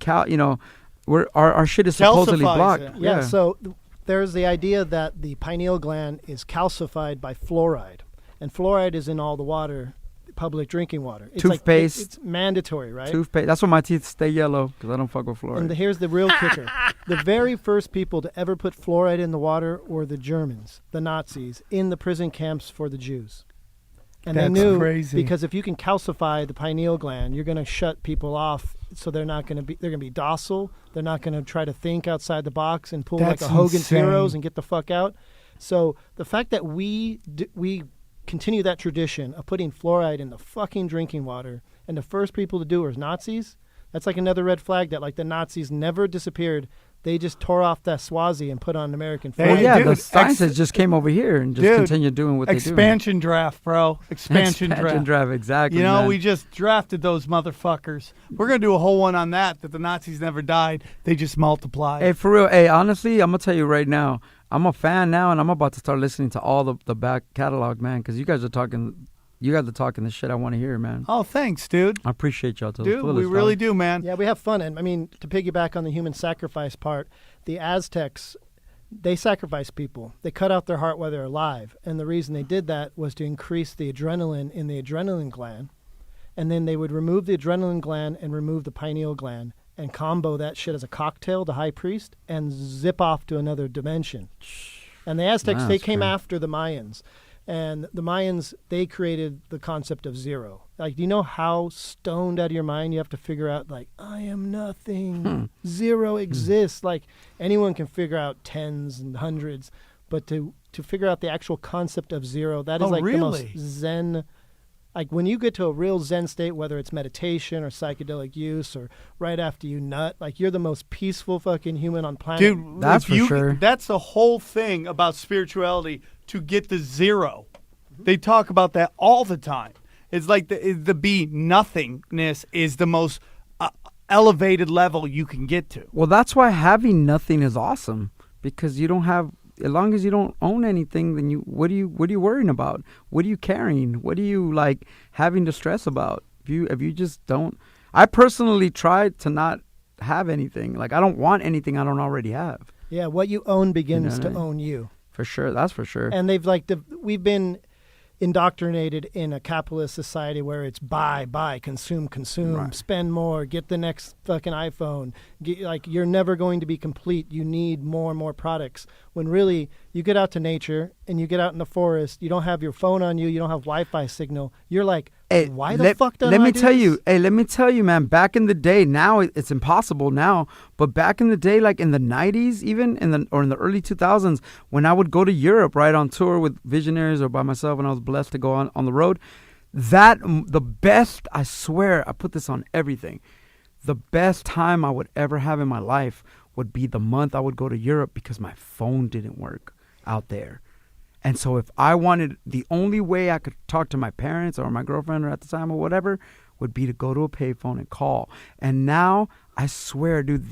our shit is supposedly blocked. Yeah. So there's the idea that the pineal gland is calcified by fluoride, and fluoride is in all the water, public drinking water. It's toothpaste. It's mandatory, right? Toothpaste. That's why my teeth stay yellow, because I don't fuck with fluoride. And here's the real kicker. The very first people to ever put fluoride in the water were the Germans, the Nazis, in the prison camps for the Jews. And That's they knew crazy. Because if you can calcify the pineal gland, you're going to shut people off, so they're going to be docile. They're not going to try to think outside the box and pull That's like a Hogan's insane. Heroes and get the fuck out. So the fact that we continue that tradition of putting fluoride in the fucking drinking water, and the first people to do it was Nazis, that's like another red flag that the Nazis never disappeared. They just tore off that Swazi and put on American flag. Well, yeah, dude, the scientists just came over here and just continued doing what they do. Expansion draft, bro. Expansion draft. Exactly. We just drafted those motherfuckers. We're going to do a whole one on that the Nazis never died. They just multiplied. Hey, for real. Hey, honestly, I'm going to tell you right now, I'm a fan now, and I'm about to start listening to all the back catalog, man, because you guys are talking the shit I want to hear, man. Oh, thanks, dude. I appreciate y'all. Dude, we really do, man. Yeah, we have fun. And I mean, to piggyback on the human sacrifice part, the Aztecs, they sacrificed people. They cut out their heart while they're alive. And the reason they did that was to increase the adrenaline in the adrenaline gland. And then they would remove the adrenaline gland and remove the pineal gland and combo that shit as a cocktail, the high priest, and zip off to another dimension. And the Aztecs, they came after the Mayans. And the Mayans, they created the concept of zero. Like, do you know how stoned out of your mind you have to figure out, like, I am nothing. Zero exists. Like, anyone can figure out tens and hundreds. But to figure out the actual concept of zero, that is the most Zen. Like, when you get to a real Zen state, whether it's meditation or psychedelic use or right after you nut, like, you're the most peaceful fucking human on planet. Dude, that's for sure. That's the whole thing about spirituality, to get the zero. They talk about that all the time. It's like the be nothingness is the most elevated level you can get to. Well, that's why having nothing is awesome, because you don't have, as long as you don't own anything, then what are you worrying about? What are you carrying? What are you like having to stress about? If you just don't. I personally tried to not have anything. Like, I don't want anything I don't already have. Yeah, what you own begins to own you. For sure, that's for sure. And they've we've been indoctrinated in a capitalist society where it's buy, consume, right. Spend more, get the next fucking iPhone. Like, you're never going to be complete. You need more and more products. When really, you get out to nature and you get out in the forest, you don't have your phone on you, you don't have Wi-Fi signal. You're like, hey, why the fuck don't I do this? Let me tell you, man, back in the day, now it's impossible now, but back in the day, like in the 90s even, in the early 2000s, when I would go to Europe, right, on tour with Visionaries or by myself, and I was blessed to go on the road, the best, I swear, I put this on everything, the best time I would ever have in my life would be the month I would go to Europe, because my phone didn't work out there. And so if I wanted, the only way I could talk to my parents or my girlfriend or at the time or whatever would be to go to a payphone and call. And now, I swear, dude,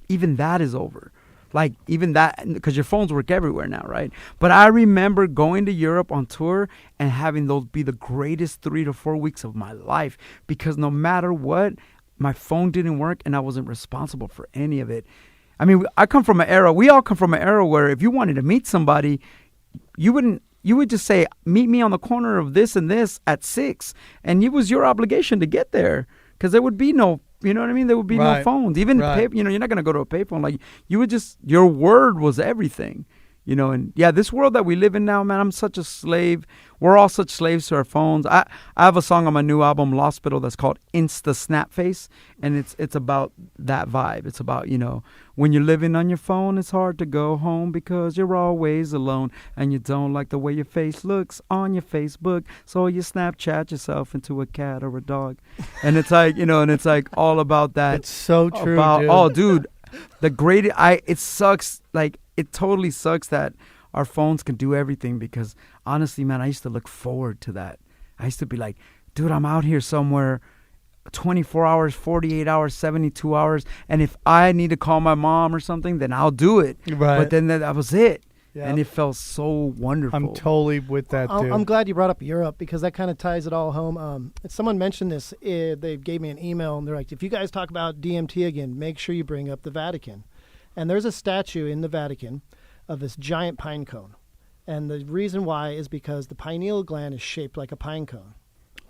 even that is over. Like, even that, because your phones work everywhere now, right? But I remember going to Europe on tour and having those be the greatest 3 to 4 weeks of my life, because no matter what, my phone didn't work and I wasn't responsible for any of it. I mean, we all come from an era where if you wanted to meet somebody, you would just say, meet me on the corner of this and this at 6. And it was your obligation to get there, because there would be no, you know what I mean? There would be no phones. Even pay, you're not going to go to a payphone. Like, you would just, your word was everything. And yeah, this world that we live in now, man, I'm such a slave. We're all such slaves to our phones. I have a song on my new album, Lospital, that's called Insta Snap Face. And it's about that vibe. It's about, when you're living on your phone, it's hard to go home because you're always alone. And you don't like the way your face looks on your Facebook. So you Snapchat yourself into a cat or a dog. And it's like, and it's like all about that. It's so true, dude. Oh, dude, it sucks, like, it totally sucks that our phones can do everything, because honestly, man, I used to look forward to that. I used to be like, dude, I'm out here somewhere 24 hours, 48 hours, 72 hours. And if I need to call my mom or something, then I'll do it. Right. But then that was it. Yep. And it felt so wonderful. I'm totally with that, dude. I'm glad you brought up Europe, because that kind of ties it all home. Someone mentioned this. They gave me an email, and they're like, if you guys talk about DMT again, make sure you bring up the Vatican. And there's a statue in the Vatican of this giant pine cone. And the reason why is because the pineal gland is shaped like a pine cone.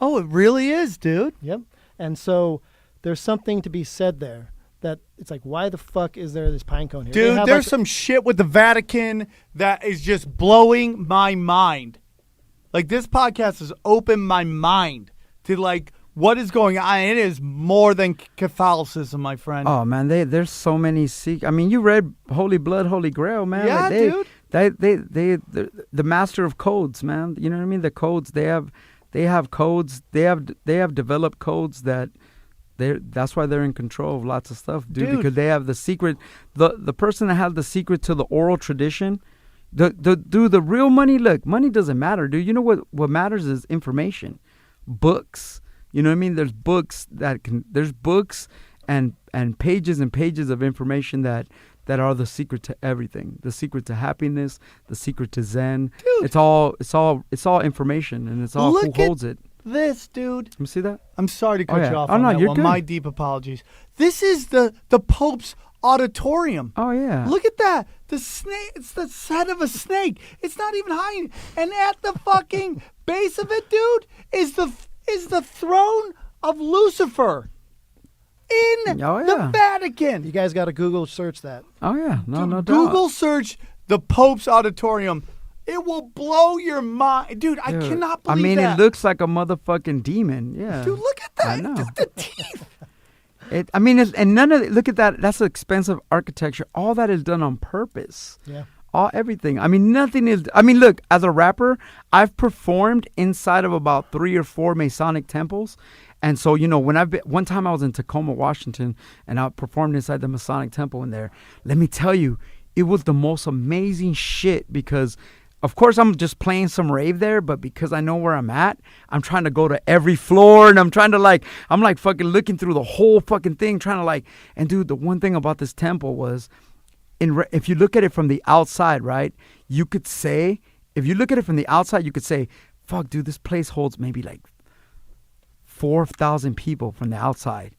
Oh, it really is, dude. Yep. And so there's something to be said there, that it's like, why the fuck is there this pine cone here? Dude, there's some shit with the Vatican that is just blowing my mind. Like, this podcast has opened my mind to, like, what is going on. It is more than Catholicism, my friend. Oh, man, there's so many I mean, you read Holy Blood, Holy Grail, man. Yeah, dude. They're the master of codes, man. You know what I mean? The codes, they have codes. They have developed codes that's why they're in control of lots of stuff, dude. Because they have the secret. The person that had the secret to the oral tradition. The real money. Look, money doesn't matter, dude. You know what matters is information, books. You know what I mean? There's books there's books and pages and pages of information that are the secret to everything. The secret to happiness, the secret to Zen. Dude. It's all information, and it's all who holds it. This, dude. Let me see that. I'm sorry to cut you off on that you're one. good. My deep apologies. This is the Pope's auditorium. Oh, yeah. Look at that. The snake, it's the head of a snake. It's not even high. And at the fucking base of it, dude, is the throne of Lucifer. in Oh, the yeah. Vatican. You guys got to Google search that. Oh yeah, no, Dude, no doubt. Google search the Pope's auditorium. It will blow your mind. Dude, I Dude, cannot I believe mean, that. it looks like a motherfucking demon. Yeah. Dude, look at that. I know. Dude, the teeth. And none of it. Look at that. That's expensive architecture. All that is done on purpose. Yeah. Everything. I mean, nothing is. I mean, look. As a rapper, I've performed inside of about 3 or 4 Masonic temples, and so when one time I was in Tacoma, Washington, and I performed inside the Masonic temple in there. Let me tell you, it was the most amazing shit because. Of course, I'm just playing some rave there, but because I know where I'm at, I'm trying to go to every floor, and I'm trying to I'm fucking looking through the whole fucking thing, trying to and dude, the one thing about this temple was, if you look at it from the outside, right, you could say, if you look at it from the outside, you could say, fuck, dude, this place holds maybe 4,000 people from the outside.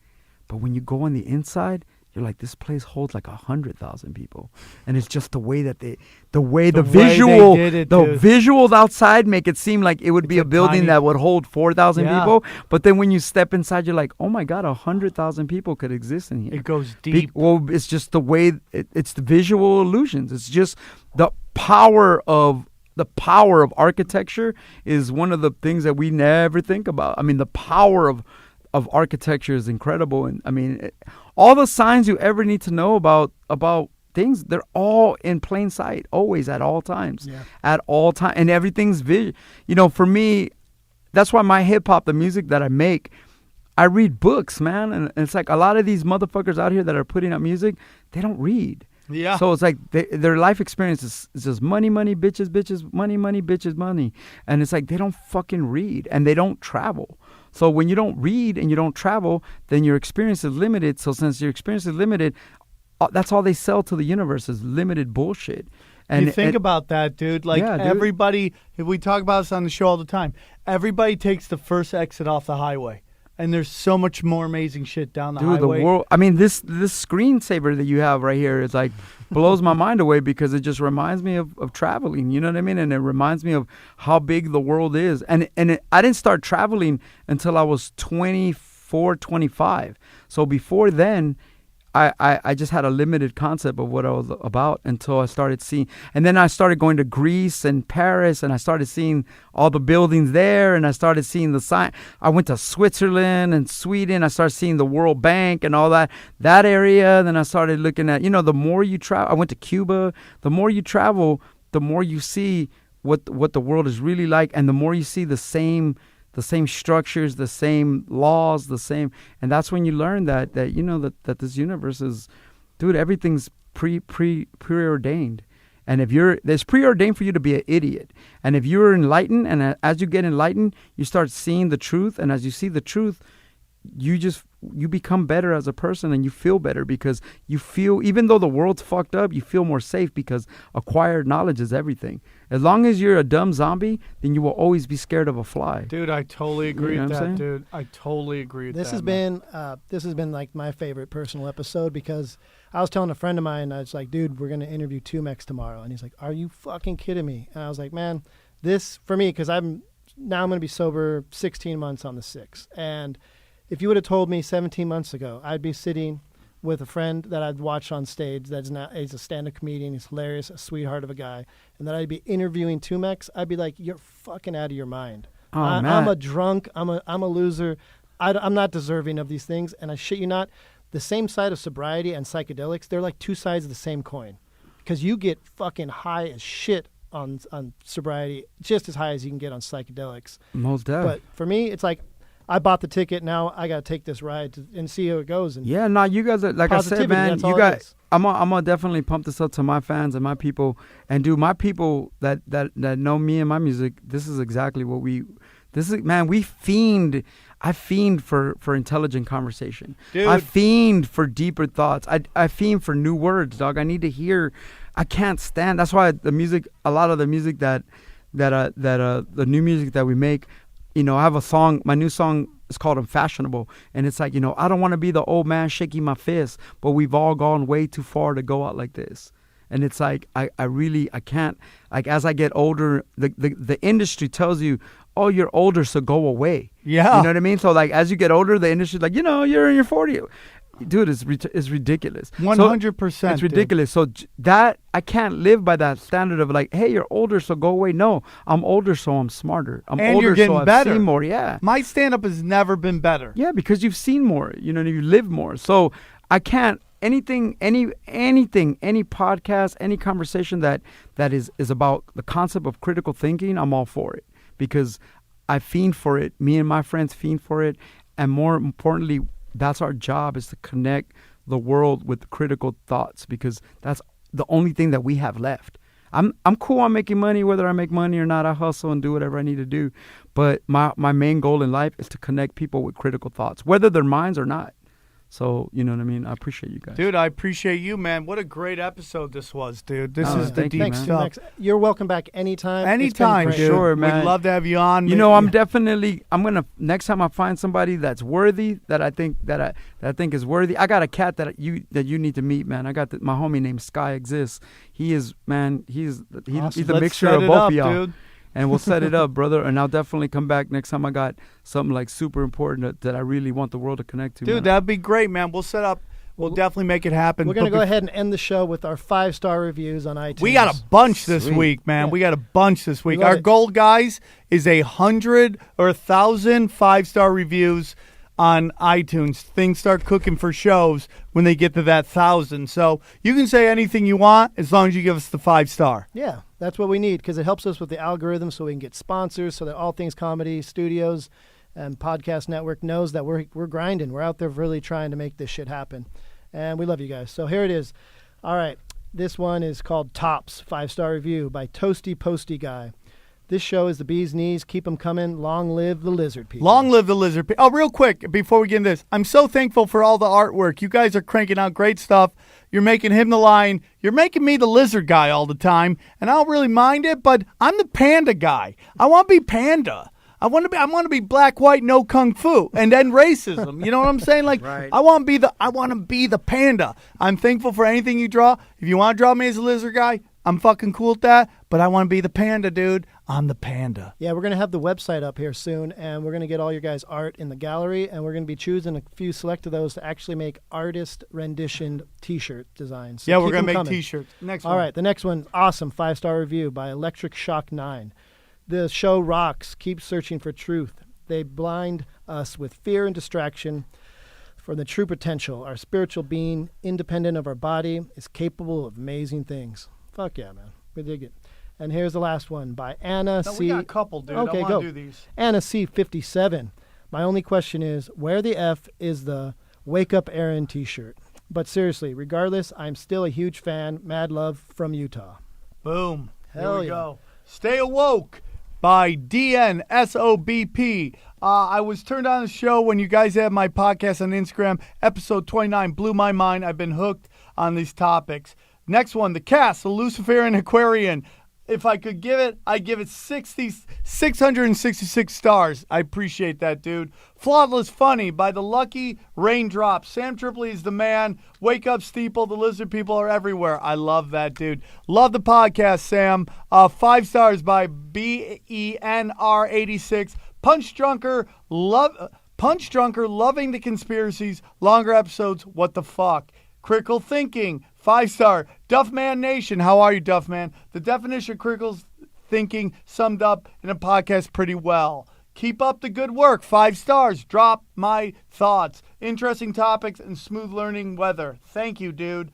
But when you go on the inside, you're like, this place holds 100,000 people, and it's just the way that the visuals outside make it seem like it would be a building that would hold 4,000 people. But then when you step inside, you're like, oh my god, 100,000 people could exist in here. It goes deep. It's just the way it's the visual illusions. It's just the power of architecture is one of the things that we never think about. I mean, the power of architecture is incredible, and I mean, all the signs you ever need to know about things, they're all in plain sight, always, at all times, and everything's for me, that's why my hip hop, the music that I make, I read books, man, and it's like a lot of these motherfuckers out here that are putting out music, they don't read. Yeah. So it's like their life experience is just money, money, bitches, bitches, money, money, bitches, money, and it's like they don't fucking read and they don't travel. So when you don't read and you don't travel, then your experience is limited. So since your experience is limited, that's all they sell to the universe is limited bullshit. And you think about that, dude. Everybody, we talk about this on the show all the time. Everybody takes the first exit off the highway. And there's so much more amazing shit down the highway. The world. I mean, this screensaver that you have right here is blows my mind away because it just reminds me of traveling. You know what I mean? And it reminds me of how big the world is. And I didn't start traveling until I was 24, 25. So before then, I just had a limited concept of what I was about until I started seeing. And then I started going to Greece and Paris, and I started seeing all the buildings there, and I started seeing the sign. I went to Switzerland and Sweden. I started seeing the World Bank and all that area. Then I started looking at, the more you travel. I went to Cuba. The more you travel, the more you see what the world is really like, and the more you see the same structures, the same laws, and that's when you learn that this universe is, dude, everything's preordained. And if it's preordained for you to be an idiot. And if you're enlightened, and as you get enlightened, you start seeing the truth, and as you see the truth, you become better as a person, and you feel better because you feel, even though the world's fucked up, you feel more safe because acquired knowledge is everything. As long as you're a dumb zombie, then you will always be scared of a fly. Dude, I totally agree with that, dude. I totally agree with this that. This has been like my favorite personal episode because I was telling a friend of mine, I was like, dude, we're going to interview Tumex tomorrow. And he's like, are you fucking kidding me? And I was like, man, this, for me, because I'm going to be sober 16 months on the 6th. And if you would have told me 17 months ago, I'd be sitting with a friend that I'd watched on stage he's a stand-up comedian, he's hilarious, a sweetheart of a guy, and that I'd be interviewing Tumex, I'd be like, you're fucking out of your mind. I'm a drunk, I'm a loser, I'm not deserving of these things, and I shit you not, the same side of sobriety and psychedelics, they're like two sides of the same coin. Because you get fucking high as shit on sobriety, just as high as you can get on psychedelics. Most definitely. But for me, it's like, I bought the ticket. Now I got to take this ride and see how it goes. And you guys are, like I said, man, you guys, I'm gonna definitely pump this up to my fans and my people, and my people that know me and my music. This is exactly what we fiend. I fiend for intelligent conversation. Dude. I fiend for deeper thoughts. I fiend for new words, dog. I need to hear. I can't stand. That's why the music, a lot of the music the new music that we make. I have a song, my new song is called Unfashionable. And it's like, I don't want to be the old man shaking my fist, but we've all gone way too far to go out like this. And it's like, I can't, like, as I get older, the industry tells you, oh, you're older, so go away. Yeah. You know what I mean? So, like, as you get older, the industry's like, you're in your 40s. dude, it's ridiculous. 100%. It's ridiculous. So that I can't live by that standard of like, hey, you're older, so go away. No, I'm older, so I'm smarter. I'm And older, you're getting so I've better. seen more. Yeah, My stand-up has never been better. yeah, because you've seen more. You know, you live more. So I can't any podcast, any conversation that is about the concept of critical thinking. I'm all for it because I fiend for it. Me and my friends fiend for it, and more importantly, that's our job, is to connect the world with critical thoughts, because that's the only thing that we have left. I'm cool on making money, whether I make money or not. I hustle and do whatever I need to do. But my main goal in life is to connect people with critical thoughts, whether they're mine or not. So, you know what I mean? I appreciate you guys. Dude, I appreciate you, man. What a great episode this was, dude. This is the thank you, deep man. stuff. Max, you're welcome back anytime. Anytime, It's been dude. great. Sure, man. We'd love to have you on. You know, I'm gonna next time I find somebody that's worthy, that I think is worthy. I got a cat that you need to meet, man. I got my homie named Sky Exists. He is, man. He's Awesome. a Let's mixture set of it both up, of y'all. dude. And we'll set it up, brother. And I'll definitely come back next time I got something like super important that I really want the world to connect to. Dude, man. that'd be great, man. We'll set up. We'll definitely make it happen. We're going to But go ahead and end the show with our 5-star reviews on iTunes. We got a bunch this Sweet. week, man. Yeah. We got a bunch this week. love Our it. goal, guys, is 100 or 1,000 5-star reviews on iTunes. Things start cooking for shows when they get to that 1,000. So you can say anything you want as long as you give us the 5-star. Yeah, that's what we need, because it helps us with the algorithm so we can get sponsors, so that All Things Comedy Studios and Podcast Network knows that we're grinding. We're out there really trying to make this shit happen. And we love you guys. So here it is. All right. This one is called Tops, 5-star review by Toasty Posty Guy. This show is the bee's knees. Keep them coming. Long live the lizard people. Long live the lizard. Oh, real quick, before we get into this, I'm so thankful for all the artwork. You guys are cranking out great stuff. You're making him the lion. You're making me the lizard guy all the time, and I don't really mind it, but I'm the panda guy. I want to be panda. I want to be black, white, no kung fu, and then racism. You know what I'm saying? Like, Right. I want to be the panda. I'm thankful for anything you draw. If you want to draw me as a lizard guy, I'm fucking cool with that. But I want to be the panda, dude. I'm the panda. Yeah, we're going to have the website up here soon, and we're going to get all your guys' art in the gallery, and we're going to be choosing a few select of those to actually make artist renditioned T-shirt designs. So Yeah, we're keep going to them make coming. T-shirts. Next All one. right, the next one, awesome, 5-star review by Electric Shock 9. The show rocks. Keep searching for truth. They blind us with fear and distraction for the true potential. Our spiritual being, independent of our body, is capable of amazing things. Fuck yeah, man. We dig it. And here's the last one by Anna No, C. we got a couple, dude. Okay, I want go. to do these. Anna C57. My only question is, where the F is the Wake Up Aaron t-shirt? But seriously, regardless, I'm still a huge fan. Mad love from Utah. Boom. Hell Here we yeah. go. Stay Awoke by DNSOBP. I was turned on the show when you guys had my podcast on Instagram. Episode 29 blew my mind. I've been hooked on these topics. Next one, The Cast, the Luciferian Aquarian. If I could give it, I'd give it 666 stars. I appreciate that, dude. Flawless Funny by The Lucky Raindrops. Sam Tripoli is the man. Wake Up Steeple. The lizard people are everywhere. I love that, dude. Love the podcast, Sam. 5 stars by BENR86. Punch Drunker, loving the conspiracies. Longer episodes, what the fuck. Critical Thinking, 5-star. Duffman Nation, how are you, Duffman? The definition of critical thinking summed up in a podcast pretty well. Keep up the good work, 5 stars. Drop my thoughts. Interesting topics and smooth learning weather. Thank you, dude.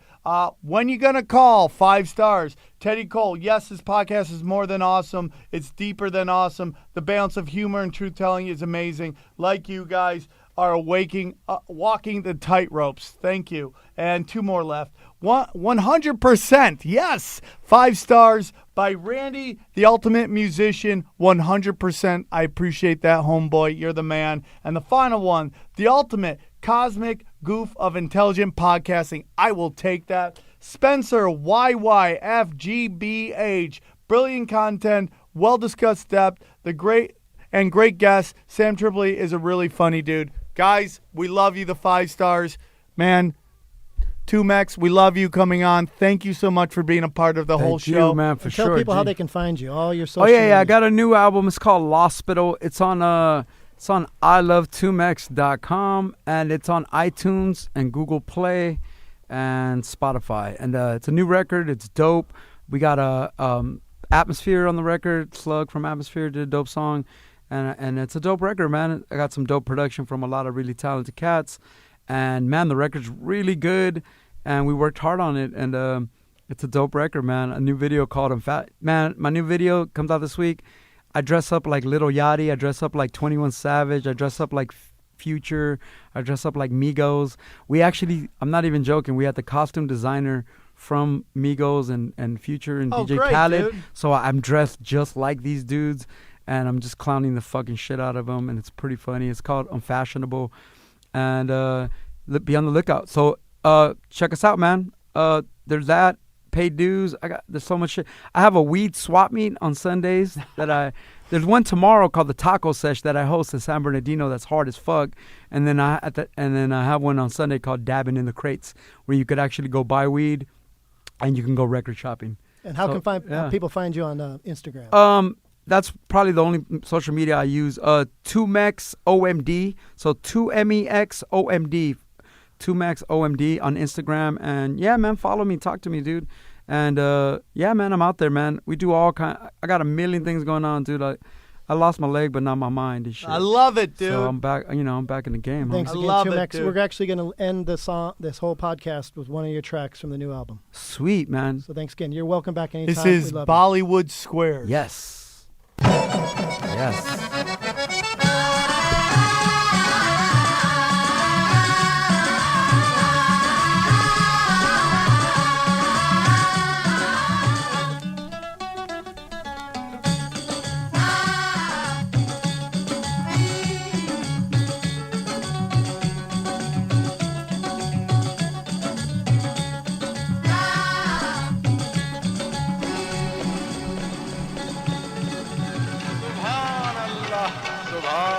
When you gonna call? 5 stars. Teddy Cole, yes, this podcast is more than awesome. It's deeper than awesome. The balance of humor and truth-telling is amazing. Like you guys are walking the tightropes. Thank you. And 2 more left. 100%. Yes. 5 stars by Randy, the ultimate musician. 100%. I appreciate that, homeboy. You're the man. And the final one, the ultimate cosmic goof of intelligent podcasting. I will take that. Spencer YYFGBH. Brilliant content, well-discussed depth, great guest. Sam Tripoli is a really funny dude. Guys, we love you, the 5 stars. Man, 2Mex, we love you coming on. Thank you so much for being a part of the whole Thank show. you, man, for Tell sure. people how G. they can find you. All your social Oh yeah, I medias. got a new album. It's called Lospital. It's on It's on ilove2mex.com, and it's on iTunes and Google Play and Spotify. And it's a new record. It's dope. We got a Atmosphere on the record. Slug from Atmosphere did a dope song. And it's a dope record, man. I got some dope production from a lot of really talented cats. And, man, the record's really good. And we worked hard on it. And it's a dope record, man. A new video called I'm Fat. Man, my new video comes out this week. I dress up like Lil Yachty. I dress up like 21 Savage. I dress up like Future. I dress up like Migos. We actually, I'm not even joking, we had the costume designer from Migos and Future and DJ great, Khaled. dude. So I'm dressed just like these dudes. And I'm just clowning the fucking shit out of them, and it's pretty funny. It's called Unfashionable, and be on the lookout. So check us out, man. There's that. Paid dues. There's so much shit. I have a weed swap meet on Sundays there's one tomorrow called the Taco Sesh that I host in San Bernardino. That's hard as fuck. And then I have one on Sunday called Dabbing in the Crates, where you could actually go buy weed, and you can go record shopping. And how can people find you on Instagram? That's probably the only social media I use. 2mex OMD. So 2MEX OMD. 2mex OMD on Instagram. And yeah, man, follow me. Talk to me, dude. And yeah, man, I'm out there, man. We do all kind. I got a million things going on, dude. I lost my leg, but not my mind and shit. I love it, dude. So I'm back. I'm back in the game. Thanks Huh? again, love it, 2mex. dude. We're actually going to end this whole podcast with one of your tracks from the new album. Sweet, man. So thanks again. You're welcome back anytime. This is We love you. Bollywood Squares. Yes. Yes.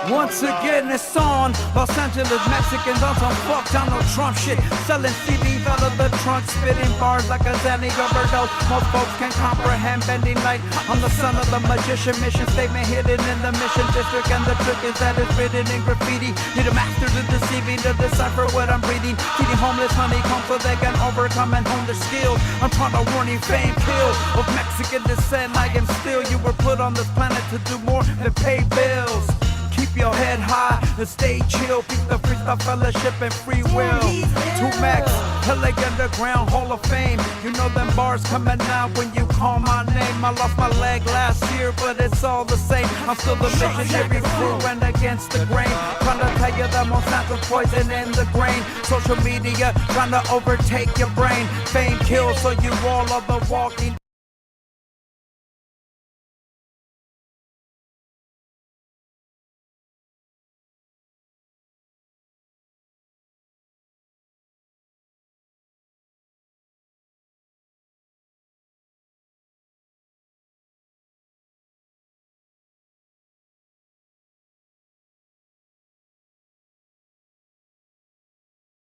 Once again, it's on. Los Angeles Mexicans on some fuck Donald Trump shit. Selling CDs out of the trunk, spitting bars like a Zanny overdose. Most folks can comprehend bending light on the son of the magician. Mission statement hidden in the mission district. And the trick is that it's written in graffiti. Need a master to deceiving to decipher what I'm breathing. Feeding homeless honeycomb so they can overcome and hone their skills. I'm trying to warn you, fame kill of Mexican descent. I am still, you were put on this planet to do more than pay bills. Keep your head high and stay chill. Keep the freestyle fellowship and free will. 2mex, LA Underground Hall of Fame. You know them bars coming out when you call my name. I lost my leg last year, but it's all the same. I'm still the missionary crew and against the grain. Trying to tell you that Monsanto's poison in the grain. Social media trying to overtake your brain. Fame kills, so you all are the walking.